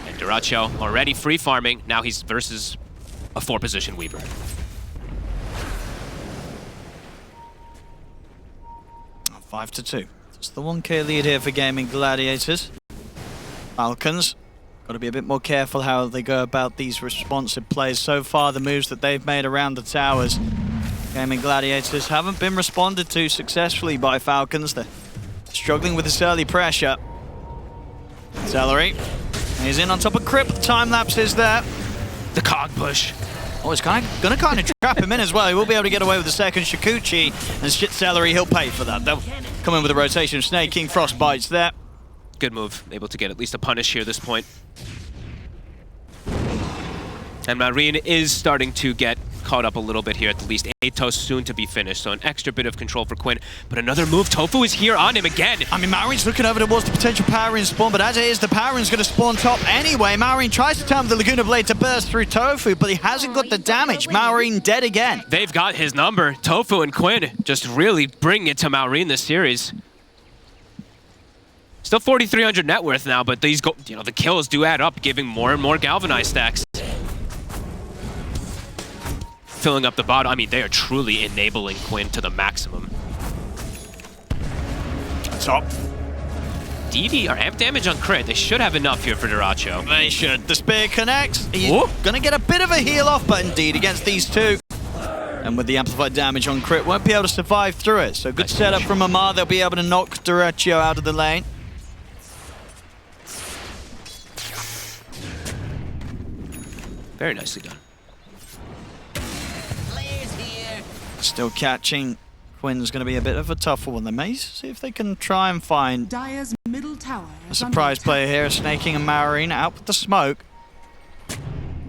And Duracho already free farming. Now he's versus a 4-position Weaver. Oh, 5-2. It's the 1K lead here for Gaimin Gladiators. Falcons, got to be a bit more careful how they go about these responsive plays. So far, the moves that they've made around the towers, Gaimin Gladiators haven't been responded to successfully by Falcons. They're struggling with this early pressure. Celery, he's in on top of Crip. The time lapse is there. The cog push. Oh, it's going to kind of trap him in as well. He will be able to get away with the second Shikuchi. And shit Celery, he'll pay for that. They'll come in with a rotation of Snake King, Frostbites there. Good move. Able to get at least a punish here at this point. And Marine is starting to get caught up a little bit here at the least. Atos soon to be finished, so an extra bit of control for Quinn. But another move, Tofu is here on him again. I mean, Marine's looking over towards the potential power rune spawn, but as it is, the power rune's going to spawn top anyway. Marine tries to time the Laguna Blade to burst through Tofu, but he hasn't got the damage. Marine dead again. They've got his number. Tofu and Quinn just really bring it to Marine this series. Still 4,300 net worth now, but these the kills do add up, giving more and more galvanized stacks. Filling up the bottom. I mean, they are truly enabling Quinn to the maximum. Top. DD are amp damage on crit. They should have enough here for Duracho. They should. The spear connects. He's Ooh. going to get a bit of a heal off, but indeed against these two. And with the amplified damage on crit, won't be able to survive through it. So good setup from Amar. They'll be able to knock Duracho out of the lane. Very nicely done. Still catching. Quinn's going to be a bit of a tougher one. They may see if they can try and find Dire's middle tower a surprise player here. Snaking and Marine out with the smoke.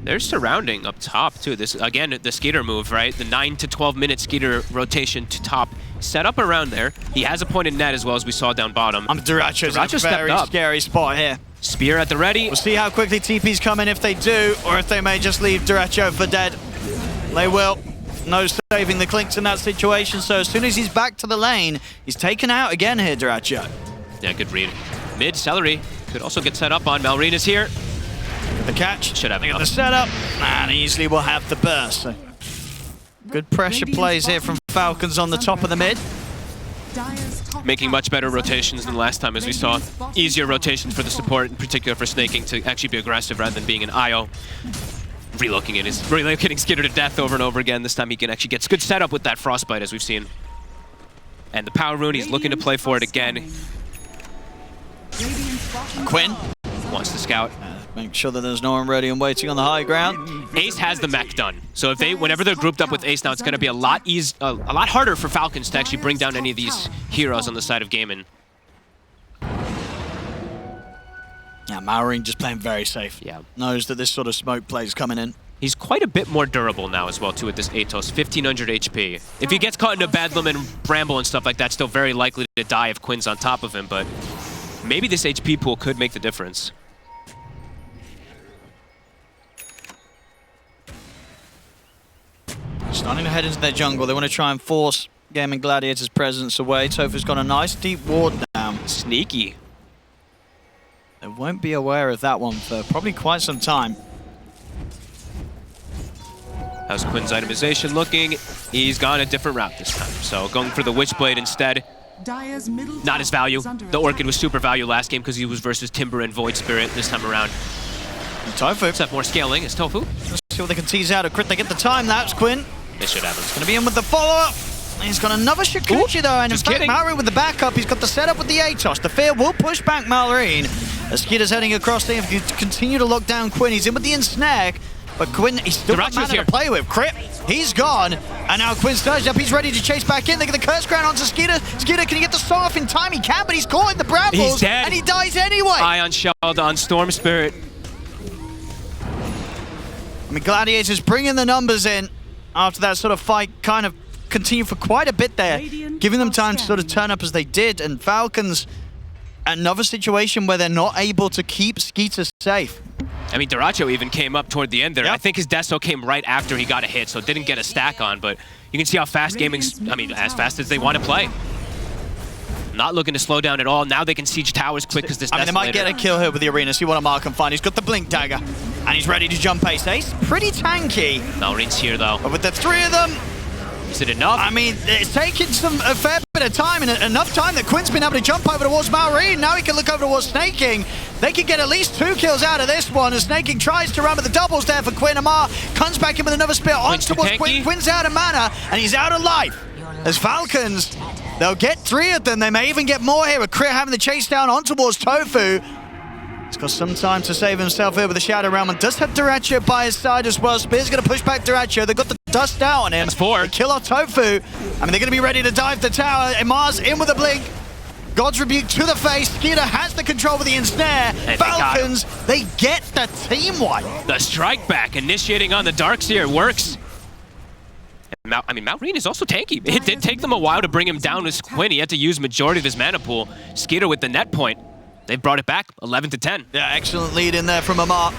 They're surrounding up top too. This again, the Skeeter move, right? The 9 to 12 minute Skeeter rotation to top. Set up around there. He has a point in net as well as we saw down bottom. Duracho's in a stepped very up. scary spot here. Spear at the ready. We'll see how quickly TP's come in if they do, or if they may just leave Duracho for dead. They will. No saving the Clinks in that situation, so as soon as he's back to the lane, he's taken out again here, Duracho. Yeah, good read. Mid, Celery. Could also get set up on. Malrine is here. The catch. Should have They got enough. the setup, and easily will have the burst. So good pressure plays here from Falcons on the top of the mid. Making much better rotations than last time, as we saw. Easier rotations for the support, in particular for Snaking, to actually be aggressive rather than being an IO. Relocating Skitter to death over and over again. This time he can actually get good setup with that Frostbite, as we've seen. And the Power Rune, he's looking to play for it again. Quinn Wants to scout. make sure that there's no one ready and waiting on the high ground. Ace has the mech done, so if whenever they're grouped up with Ace now, it's going to be a lot harder for Falcons to actually bring down any of these heroes on the side of Gaimin. Yeah, Marine just playing very safe. Yeah. Knows that this sort of smoke play is coming in. He's quite a bit more durable now as well, too, with this Atos. 1,500 HP. If he gets caught in a Bedlam and Bramble and stuff like that, still very likely to die if Quinn's on top of him, but maybe this HP pool could make the difference. Starting to head into their jungle. They want to try and force Gaimin Gladiators' presence away. Tofu's got a nice deep ward down. Sneaky. They won't be aware of that one for probably quite some time. How's Quinn's itemization looking? He's gone a different route this time. So going for the Witchblade instead. Not his value. The Orchid was super value last game because he was versus Timber and Void Spirit this time around. And Tofu. Let's have more scaling. It's Tofu. Let's see what they can tease out. A crit, they get the time. That's Quinn. They should have him. Going to be in with the follow-up. He's got another Shakuchi though, and in just fact, kidding. Malrine with the backup. He's got the setup with the Atos. The Fear will push back Malrine. As Skeeter's heading across there, if you continue to lock down Quinn, he's in with the ensnare, but Quinn, he's still got mana to play with. Crit, he's gone, and now Quinn's surged up. He's ready to chase back in. They get the Curse Crown onto Skeeter. Skeeter, can he get the Saw off in time? He can, but he's caught in the brambles, He's dead. and he dies anyway. Ion Shell on Storm Spirit. I mean, Gladiators bringing the numbers in after that sort of fight kind of continued for quite a bit there, giving them time to sort of turn up as they did, and Falcons, another situation where they're not able to keep Skeeter safe. I mean, Duracho even came up toward the end there. Yep. I think his Deso came right after he got a hit, so didn't get a stack on, but you can see how fast Gaming's, I mean, as fast as they want to play. Not looking to slow down at all. Now they can siege towers quick because this I mean, they might get a kill here with the arena. See what Amar can find. He's got the Blink Dagger, and he's ready to jump Ace. Ace, pretty tanky. Malrine's here, though. But with the three of them, Is it enough? I mean, it's taken a fair bit of time, and enough time that Quinn's been able to jump over towards Malrine. Now he can look over towards Snaking. They can get at least 2 kills out of this one, as Snaking tries to run with the doubles there for Quinn. Amar comes back in with another spear on towards Quinn. Quinn's out of mana, and he's out of life. As Falcons, they'll get 3 of them. They may even get more here with Crit having the chase down on towards Tofu. He's got some time to save himself here with the Shadow Realm, and does have Duracho by his side as well. Spear's going to push back Duracho. They've got the dust out on him. That's 4. They kill off Tofu. I mean, they're going to be ready to dive the tower. Amar's in with a blink. God's Rebuke to the face. Skeeter has the control with the ensnare. Falcons, they get the team wipe. The strike back initiating on the Darkseer works. I mean, Malrine is also tanky. It did take them a while to bring him down with Quinn. He had to use majority of his mana pool. Skeeter with the net point. They've brought it back, 11 to 10. Yeah, excellent lead in there from Amar.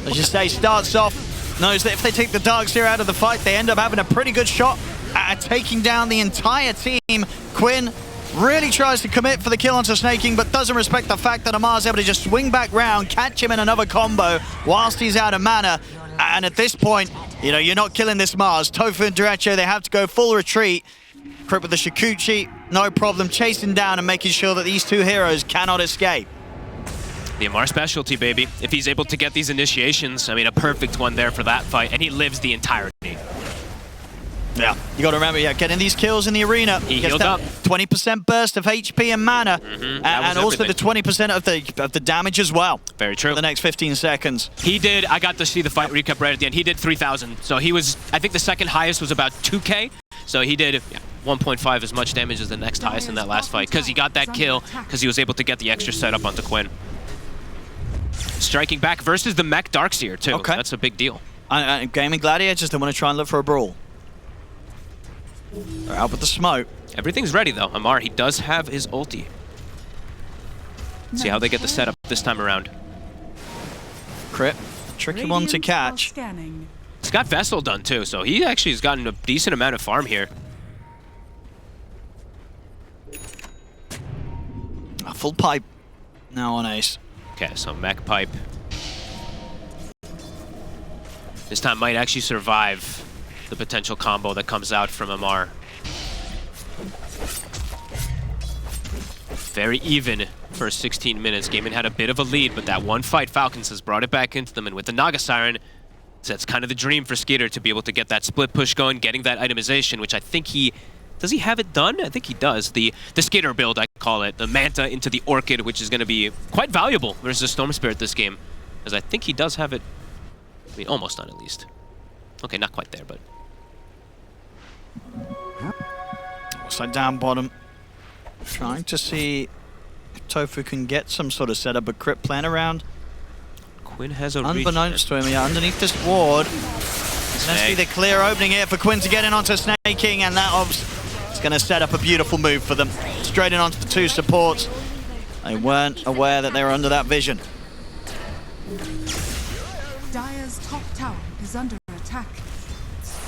As you say, starts off, knows that if they take the Darkseer out of the fight, they end up having a pretty good shot at taking down the entire team. Quinn Really tries to commit for the kill onto Snaking, but doesn't respect the fact that Amar's able to just swing back round, catch him in another combo whilst he's out of mana. And at this point, you know, you're not killing this Mars. Tofu and Derecho, they have to go full retreat. Crit with the Shikuchi, no problem, chasing down and making sure that these two heroes cannot escape. The Amar specialty, baby. If he's able to get these initiations, I mean, a perfect one there for that fight, and he lives the entirety. Yeah, you got to remember, getting these kills in the arena. He healed up. 20% burst of HP and mana, and also the 20% of the damage as well. Very true. For the next 15 seconds. He did, I got to see the fight recap right at the end. He did 3,000. So he was, I think the second highest was about 2K. So he did 1.5 as much damage as the next highest in that last fight, because he got that kill, because he was able to get the extra setup onto Quinn. Striking back versus the mech Darkseer, too. Okay. That's a big deal. Gaimin Gladiators, they want to try and look for a brawl. They're out with the smoke. Everything's ready, though. Amar, he does have his ulti. See how they get the setup this time around. Crit. Tricky one to catch. He's got Vessel done, too, so he actually has gotten a decent amount of farm here. A full pipe now on Ace. Okay, so mech pipe. This time might actually survive the potential combo that comes out from Amar. Very even for 16 minutes. Gaimin had a bit of a lead, but that one fight, Falcons has brought it back into them, and with the Naga Siren, that's kind of the dream for Skeeter to be able to get that split push going, getting that itemization, which I think he... Does he have it done? I think he does. The Skater build, I call it. The Manta into the Orchid, which is going to be quite valuable versus Storm Spirit this game. Because I think he does have it, I mean, almost done at least. Okay, not quite there, but... Side down bottom. Trying to see if Tofu can get some sort of setup, but Crit playing around. Quinn has a unbeknownst to him, underneath this ward. Let's see the clear opening here for Quinn to get in onto Snaking, and that is going to set up a beautiful move for them. Straight in onto the two supports. They weren't aware that they were under that vision. Dire's top tower is under attack.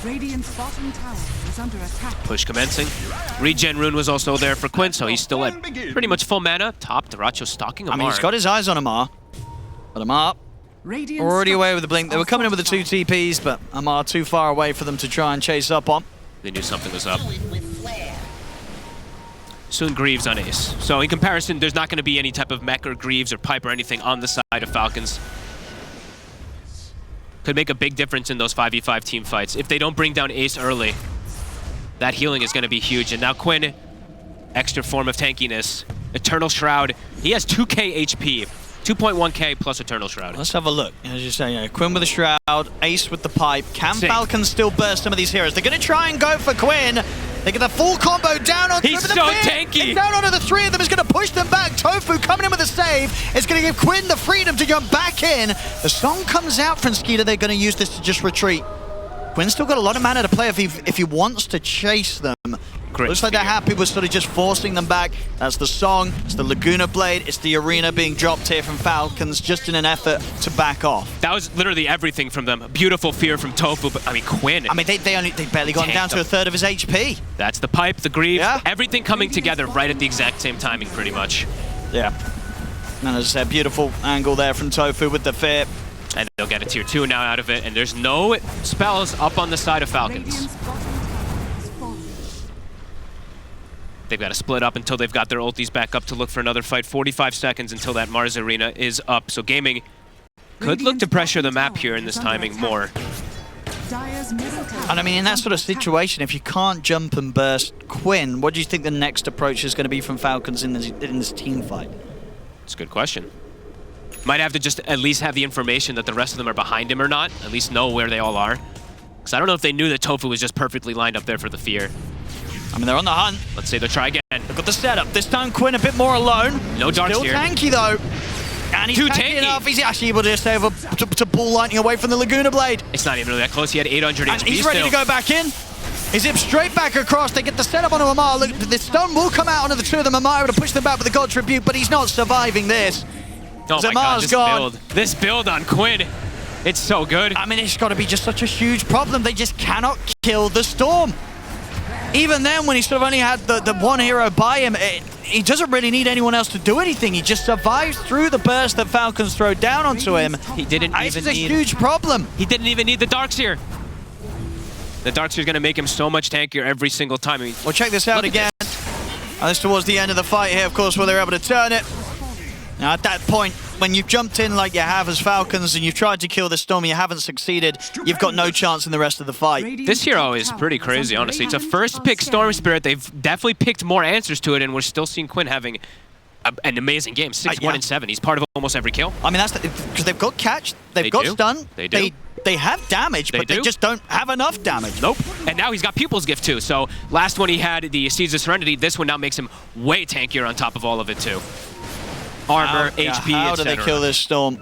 Radiant's bottom tower is under attack. Push commencing. Regen rune was also there for Quinn, so he's still at pretty much full mana. Top, Deracho stalking Amar. I mean, he's got his eyes on Amar. But Amar already away with the blink. They were coming in with the 2 TPs, but Amar too far away for them to try and chase up on. They knew something was up. Soon Greaves on Ace. So in comparison, there's not going to be any type of mech or Greaves or pipe or anything on the side of Falcons. Could make a big difference in those 5v5 team fights. If they don't bring down Ace early, that healing is going to be huge. And now Quinn, extra form of tankiness. Eternal Shroud. He has 2k HP. 2.1k plus Eternal Shroud. Let's have a look. As you say, Quinn with the Shroud, Ace with the pipe. Can Falcons still burst some of these heroes? They're going to try and go for Quinn. They get the full combo down on He's so tanky. It's down onto the 3 of them. Is going to push them back. Tofu coming in with a save. It's going to give Quinn the freedom to jump back in. The song comes out from Skeeter. They're going to use this to just retreat. Quinn's still got a lot of mana to play if he wants to chase them. Looks like they're happy with sort of just forcing them back. That's the song, it's the Laguna Blade, it's the arena being dropped here from Falcons just in an effort to back off. That was literally everything from them. A beautiful fear from Tofu, but I mean Quinn. I mean they barely got him down to a third of his HP. That's the pipe, the Greaves, everything coming together right at the exact same timing pretty much. Yeah. And as I said, beautiful angle there from Tofu with the fear. And they'll get a tier 2 now out of it, and there's no spells up on the side of Falcons. They've got to split up until they've got their ultis back up to look for another fight. 45 seconds until that Mars arena is up. So Gaming could look to pressure the map here in this timing more. And I mean, in that sort of situation, if you can't jump and burst Quinn, what do you think the next approach is going to be from Falcons in this team fight? It's a good question. Might have to just at least have the information that the rest of them are behind him or not. At least know where they all are. Because I don't know if they knew that Tofu was just perfectly lined up there for the fear. I mean, they're on the hunt. Let's say they'll try again. They've got the setup. This time Quinn a bit more alone. No darts Still here. tanky though. And he's tanky enough. He's actually able to stay over to ball lightning away from the Laguna Blade. It's not even really that close. He had 800 and HP he's ready to go back in. He zips straight back across. They get the setup onto Amar. Look, the stun will come out onto the 2 of them. Amar able to push them back with the God Tribute, but he's not surviving this. Oh my God, this build. This build on Quinn. It's so good. I mean, it's got to be just such a huge problem. They just cannot kill the Storm. even then, when he sort of only had the one hero by him, he doesn't really need anyone else to do anything. He just survives through the burst that Falcons throw down onto him. He didn't even This is a need... huge problem. He didn't even need the Darkseer. The Darkseer is going to make him so much tankier every single time. I mean, Well, check this out again. This towards the end of the fight here, of course, where they're able to turn it. Now, at that point, when you've jumped in like you have as Falcons and you've tried to kill the Storm, you haven't succeeded, you've got no chance in the rest of the fight. This hero is pretty crazy, honestly. It's a first pick Storm Spirit. They've definitely picked more answers to it, and we're still seeing Quinn having an amazing game. 6-1 and 7. He's part of almost every kill. I mean, that's because they've got catch, they've got stun, they have damage, but they just don't have enough damage. Nope. And now he's got Pupil's Gift too. So last one he had the Seeds of Serenity. This one now makes him way tankier on top of all of it too. Armor, HP, How do they kill this Storm?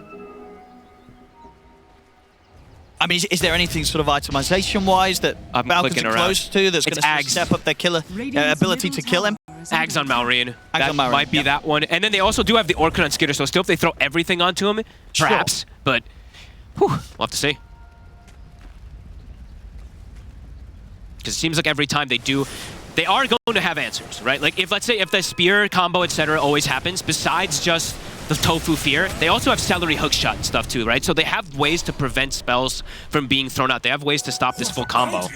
I mean, is there anything sort of itemization-wise that Falcons are close to that's going to step up their killer ability to kill him? Ags on Malrine. That might be that one. And then they also do have the Orchid on Skitter, so still if they throw everything onto him, perhaps. But whew, we'll have to see. Because it seems like every time they do, they are going to have answers, right? Like, let's say if the spear combo, etc., always happens, besides just the Tofu Fear, they also have Celery Hookshot and stuff too, right? So they have ways to prevent spells from being thrown out. They have ways to stop this full combo.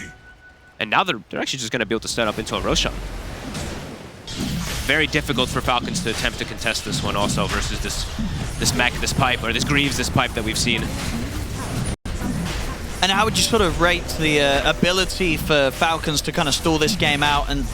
And now they're actually just going to be able to set up into a Roshan. Very difficult for Falcons to attempt to contest this one also versus this Mech, this Pipe, or this Greaves, this Pipe that we've seen. And how would you sort of rate the ability for Falcons to kind of stall this game out and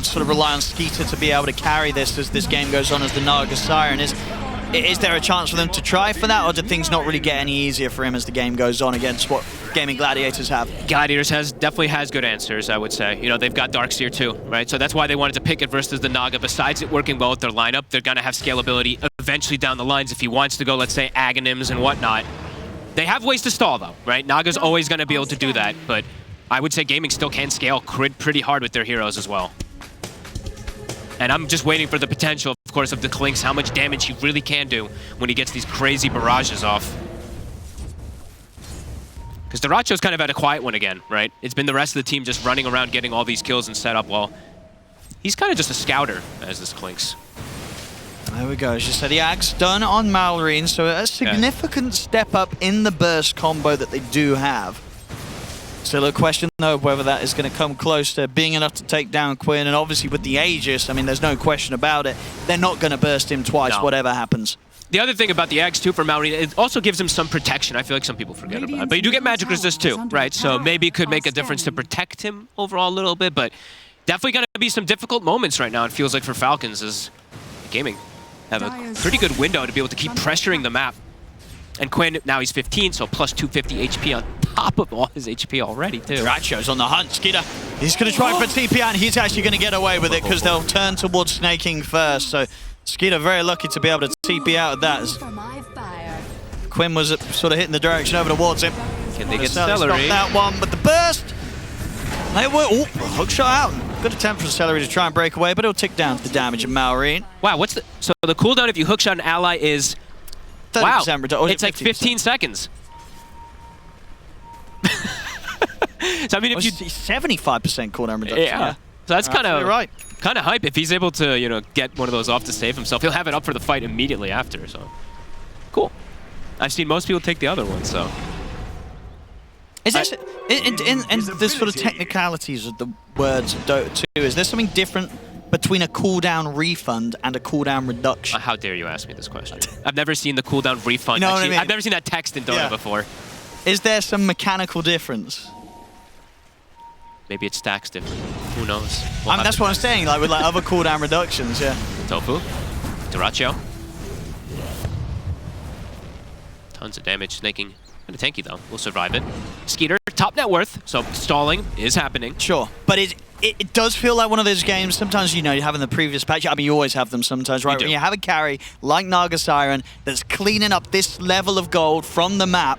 sort of rely on Skeeter to be able to carry this as this game goes on as the Naga Siren? Is there a chance for them to try for that, or do things not really get any easier for him as the game goes on against what Gaimin Gladiators have? Gladiators definitely has good answers, I would say. You know, they've got Darkseer too, right? So that's why they wanted to pick it versus the Naga. Besides it working well with their lineup, they're going to have scalability eventually down the lines if he wants to go, let's say, Aghanims and whatnot. They have ways to stall, though, right? Naga's always going to be able to do that, but I would say Gaming still can scale pretty hard with their heroes as well. And I'm just waiting for the potential, of course, of the Clinks, how much damage he really can do when he gets these crazy barrages off. Because Duracho's kind of had a quiet one again, right? It's been the rest of the team just running around getting all these kills and set up while he's kind of just a scouter as this Clinks. There we go. As you said, the Ags done on Malrine, so a significant step up in the burst combo that they do have. Still a question, though, of whether that is going to come close to being enough to take down Quinn. And obviously with the Aegis, I mean, there's no question about it. They're not going to burst him twice, whatever happens. The other thing about the Ags, too, for Malrine, it also gives him some protection. I feel like some people forget about it. But you do get magic resist, too, right? So maybe it could make a difference to protect him overall a little bit. But definitely going to be some difficult moments right now, it feels like, for Falcons, as Gaming have a pretty good window to be able to keep pressuring the map. And Quinn, now he's 15, so plus 250 HP on top of all his HP already, too. Duracho's on the hunt. Skeeter, he's going to try for TP, and he's actually going to get away with it because they'll turn towards Snaking first. So Skeeter very lucky to be able to TP out of that. Quinn was sort of hitting the direction over towards him. Can they get Celery? That one, but the burst. They were, hook shot out. Good attempt from Celery to try and break away, but it'll tick down to the damage of Malrine. Wow, so the cooldown if you hookshot an ally is 30% wow, it's like 15 seconds. So I mean, if you 75% cooldown reduction. Yeah. So that's kind of right. Kind of hype. If he's able to, you know, get one of those off to save himself, he'll have it up for the fight immediately after. So cool. I've seen most people take the other one. So is this in the sort of technicalities of the words of Dota 2? Is there something different between a cooldown refund and a cooldown reduction? How dare you ask me this question? I've never seen the cooldown refund. You know what I mean? I've never seen that text in Dota before. Is there some mechanical difference? Maybe it stacks different. Who knows? I mean, that's what I'm saying, like with like other cooldown reductions, yeah. Tofu. Duracho. Tons of damage. Snaking. Kind of tanky, though. We'll survive it. Skeeter, top net worth, so stalling is happening. Sure, but it does feel like one of those games, sometimes, you know, you have in the previous patch, I mean, you always have them sometimes, right? When you have a carry like Naga Siren that's cleaning up this level of gold from the map,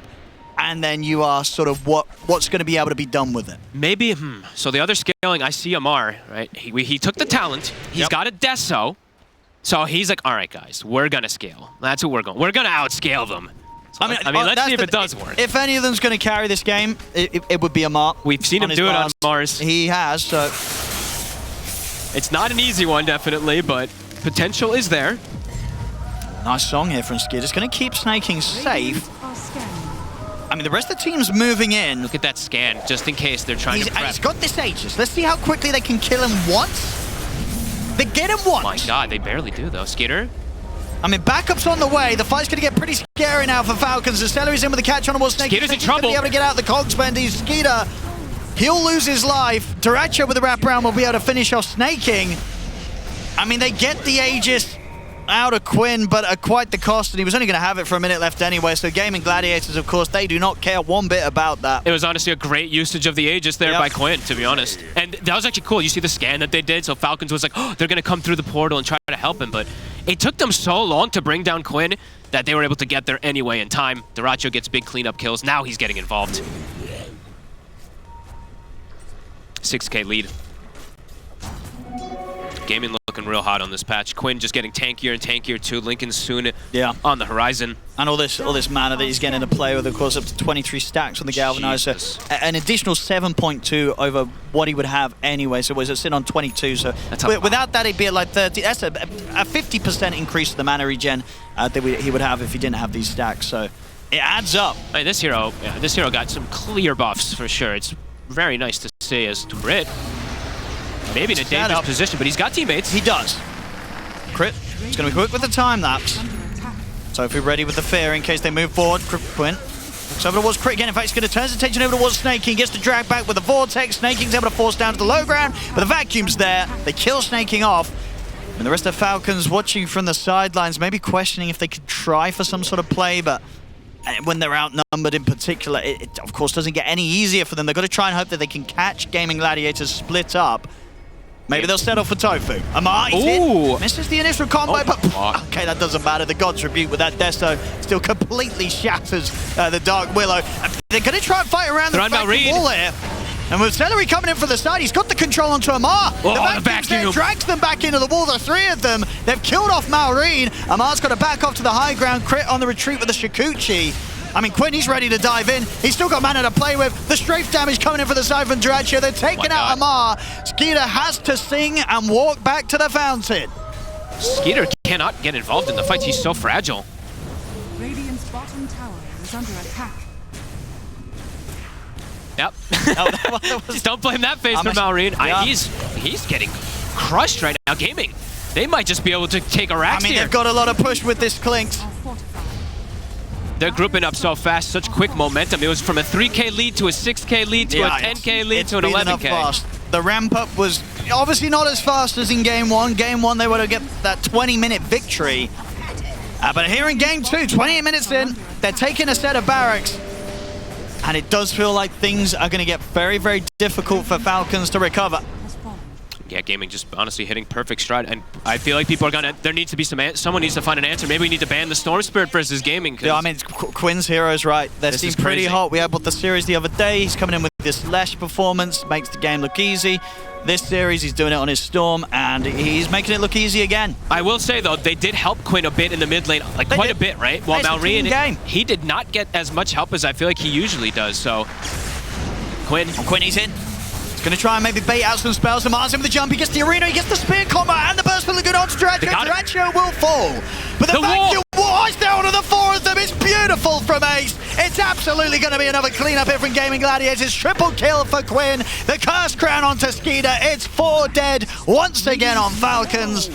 and then you are sort of what's going to be able to be done with it. Maybe, so the other scaling, I see Amar, right? He took the talent, he's got a Deso, so he's like, all right, guys, we're going to scale. That's what we're going to outscale them. I mean, let's see if it does work. If any of them's going to carry this game, it would be Amar. We've seen him do it on Mars. He has, so... It's not an easy one, definitely, but potential is there. Nice song here from Skid. It's going to keep snaking safe. I mean, the rest of the team's moving in. Look at that scan, just in case they're trying to prep. And he's got this Aegis. Let's see how quickly they can kill him once. They get him once. Oh my god, they barely do, though. Skitter? I mean, backup's on the way. The fight's going to get pretty scary now for Falcons. The Celery's in with the catch on the wall. Skitter's in trouble. He's going to be able to get out the cogs bend. He's Skeeter. He'll lose his life. Duracho with the wraparound will be able to finish off snaking. I mean, they get the Aegis out of Quinn, but at quite the cost, and he was only going to have it for a minute left anyway, so Gaimin Gladiators, of course, they do not care one bit about that. It was honestly a great usage of the Aegis there by Quinn, to be honest. And that was actually cool. You see the scan that they did, so Falcons was like, oh, they're going to come through the portal and try to help him, but it took them so long to bring down Quinn that they were able to get there anyway in time. Duracho gets big cleanup kills. Now he's getting involved. 6K lead. Gaimin looking real hot on this patch. Quinn just getting tankier and tankier too. Lincoln soon on the horizon. And all this mana that he's getting to play with, of course, up to 23 stacks on the Galvanizer. An additional 7.2 over what he would have anyway. So was it sitting on 22? So without that, he'd be at like 30. That's a 50% increase to the mana regen that he would have if he didn't have these stacks. So it adds up. I mean, this hero got some clear buffs for sure. It's very nice to see as to Brit. Maybe in a dangerous position, but he's got teammates. He does. Crit. He's going to be quick with the time lapse. So if we're ready with the fear in case they move forward, Quinn. Looks over towards Crit again. In fact, he's going to turn his attention over towards Snaking. Gets the drag back with the Vortex. Snaking's able to force down to the low ground, but the vacuum's there. They kill Snaking off. And the rest of Falcons watching from the sidelines, maybe questioning if they could try for some sort of play, but when they're outnumbered in particular, it of course doesn't get any easier for them. They've got to try and hope that they can catch Gaimin Gladiators split up. Maybe they'll settle for Tofu. Amar, he's hit. Misses the initial combo, but okay, that doesn't matter. The God's Rebuke with that Desto still completely shatters the Dark Willow. They're going to try and fight around the vacuum wall here. And with Celery coming in from the side, he's got the control onto Amar. The vacuum drags them back into the wall. The three of them. They've killed off Maureen. Amar's got to back off to the high ground. Crit on the retreat with the Shikuchi. I mean, Quinn, he's ready to dive in. He's still got mana to play with. The strafe damage coming in for the side from Duracho. They're taking out Amar. Skeeter has to sing and walk back to the fountain. Skeeter cannot get involved in the fights. He's so fragile. Radiant's bottom tower is under attack. Yep. Just don't blame that face for Maureen. He's getting crushed right now. Gaming. They might just be able to take a rack here. I mean, they've got a lot of push with this Clinks. They're grouping up so fast, such quick momentum. It was from a 3K lead to a 6K lead to a 10K lead to an 11K. Fast. The ramp up was obviously not as fast as in Game 1. Game 1, they would have get that 20-minute victory. But here in Game 2, 28 minutes in, they're taking a set of barracks. And it does feel like things are going to get very, very difficult for Falcons to recover. Yeah, Gaming just honestly hitting perfect stride, and I feel like people are gonna. There needs to be someone needs to find an answer. Maybe we need to ban the Storm Spirit versus Gaming. Yeah, I mean, Quinn's hero's right. They seem pretty hot. We had the series the other day. He's coming in with this Lesh performance, makes the game look easy. This series, he's doing it on his Storm, and he's making it look easy again. I will say though, they did help Quinn a bit in the mid lane, like quite a bit, right? While Maureen, he did not get as much help as I feel like he usually does. So, Quinn, he's in. Going to try and maybe bait out some spells. Amar's in with the jump. He gets the arena. He gets the spear combo and the burst will good on Duracho. Duracho will fall. But the vacuum wall is down to the four of them. It's beautiful from Ace. It's absolutely going to be another cleanup here from Gaimin Gladiators. Triple kill for Quinn. The Curse Crown onto Skeeter. It's 4 dead once again on Falcons.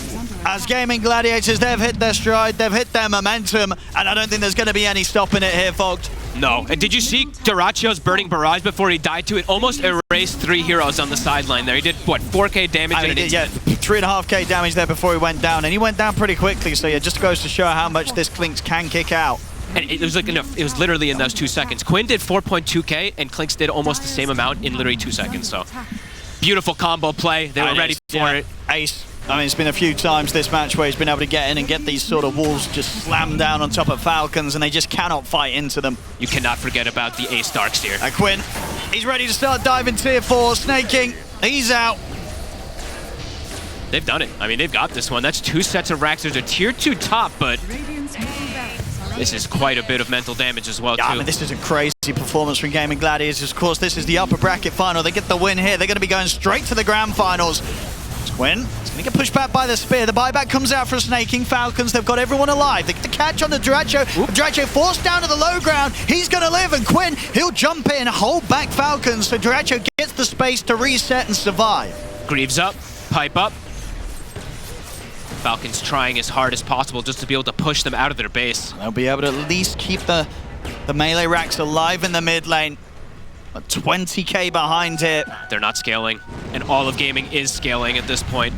As Gaimin Gladiators, they've hit their stride. They've hit their momentum. And I don't think there's going to be any stopping it here, folks. No. And did you see Duracho's Burning Barrage before he died to it? Almost erased 3 heroes on the sideline there. He did, what, 4K damage? I mean, yeah, 3.5K damage there before he went down. And he went down pretty quickly. So yeah, just goes to show how much this Clinks can kick out. And it was like enough. It was literally in those 2 seconds. Quinn did 4.2K and Clinks did almost the same amount in literally 2 seconds. So beautiful combo play. They were ready for it. Ace. I mean, it's been a few times this match where he's been able to get in and get these sort of walls just slammed down on top of Falcons, and they just cannot fight into them. You cannot forget about the Ace Darks here. Quinn, he's ready to start diving tier 4, snaking. He's out. They've done it. I mean, they've got this one. That's 2 sets of racks. There's a tier 2 top, but This is quite a bit of mental damage as well, Yeah, too. I mean, this is a crazy performance from Gaimin Gladiators. Of course, this is the upper bracket final. They get the win here. They're going to be going straight to the grand finals. Quinn is going to get pushed back by the spear. The buyback comes out for Snaking. Falcons, they've got everyone alive. They get the catch on the Dracho. Dracho forced down to the low ground. He's going to live, and Quinn, he'll jump in, hold back Falcons, so Dracho gets the space to reset and survive. Greaves up, pipe up. Falcons trying as hard as possible just to be able to push them out of their base. They'll be able to at least keep the melee racks alive in the mid lane. But 20k behind here. They're not scaling, and all of gaming is scaling at this point.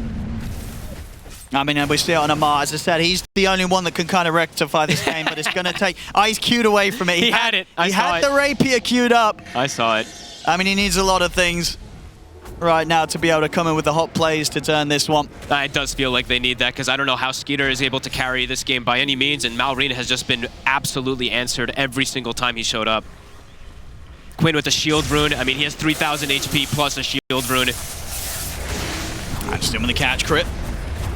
I mean, and we see it on Amar. As I said, he's the only one that can kind of rectify this game, but it's going to take... he's queued away from it. He had it. He had the rapier queued up. I saw it. I mean, he needs a lot of things right now to be able to come in with the hot plays to turn this one. It does feel like they need that, because I don't know how Skeeter is able to carry this game by any means, and Malrina has just been absolutely answered every single time he showed up. Quinn with a shield rune. I mean, he has 3,000 HP plus a shield rune. Just doing the catch crit.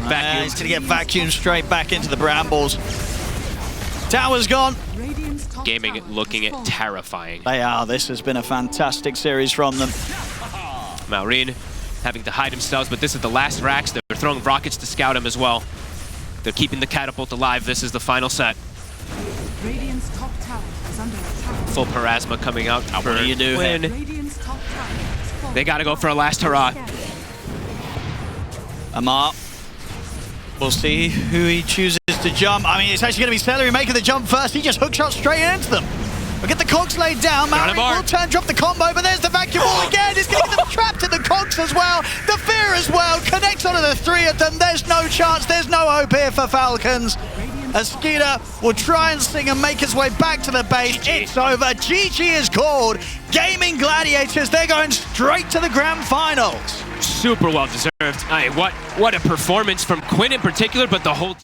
Vacuum. He's going to get vacuumed straight back into the brambles. Tower's gone. Gaming looking terrifying. They are. This has been a fantastic series from them. Malrine having to hide themselves, but this is the last racks. They're throwing rockets to scout him as well. They're keeping the catapult alive. This is the final set. Radiant's top tower is under attack. Full Parasma coming out. What do you do here? Radiant's top tower is falling. They got to go for a last hurrah. Amar. We'll see who he chooses to jump. I mean, it's actually going to be Celery making the jump first. He just hookshot straight into them. We'll get the cogs laid down. Mallory will turn, drop the combo, but there's the vacuum ball again. He's going to get them trapped in the cogs as well. The fear as well. Connects onto the three of them. There's no chance. There's no hope here for Falcons. As Skeeter will try and sing and make his way back to the base. It's over. GG is called. Gaimin Gladiators, they're going straight to the grand finals. Super well deserved. What a performance from Quinn in particular, but the whole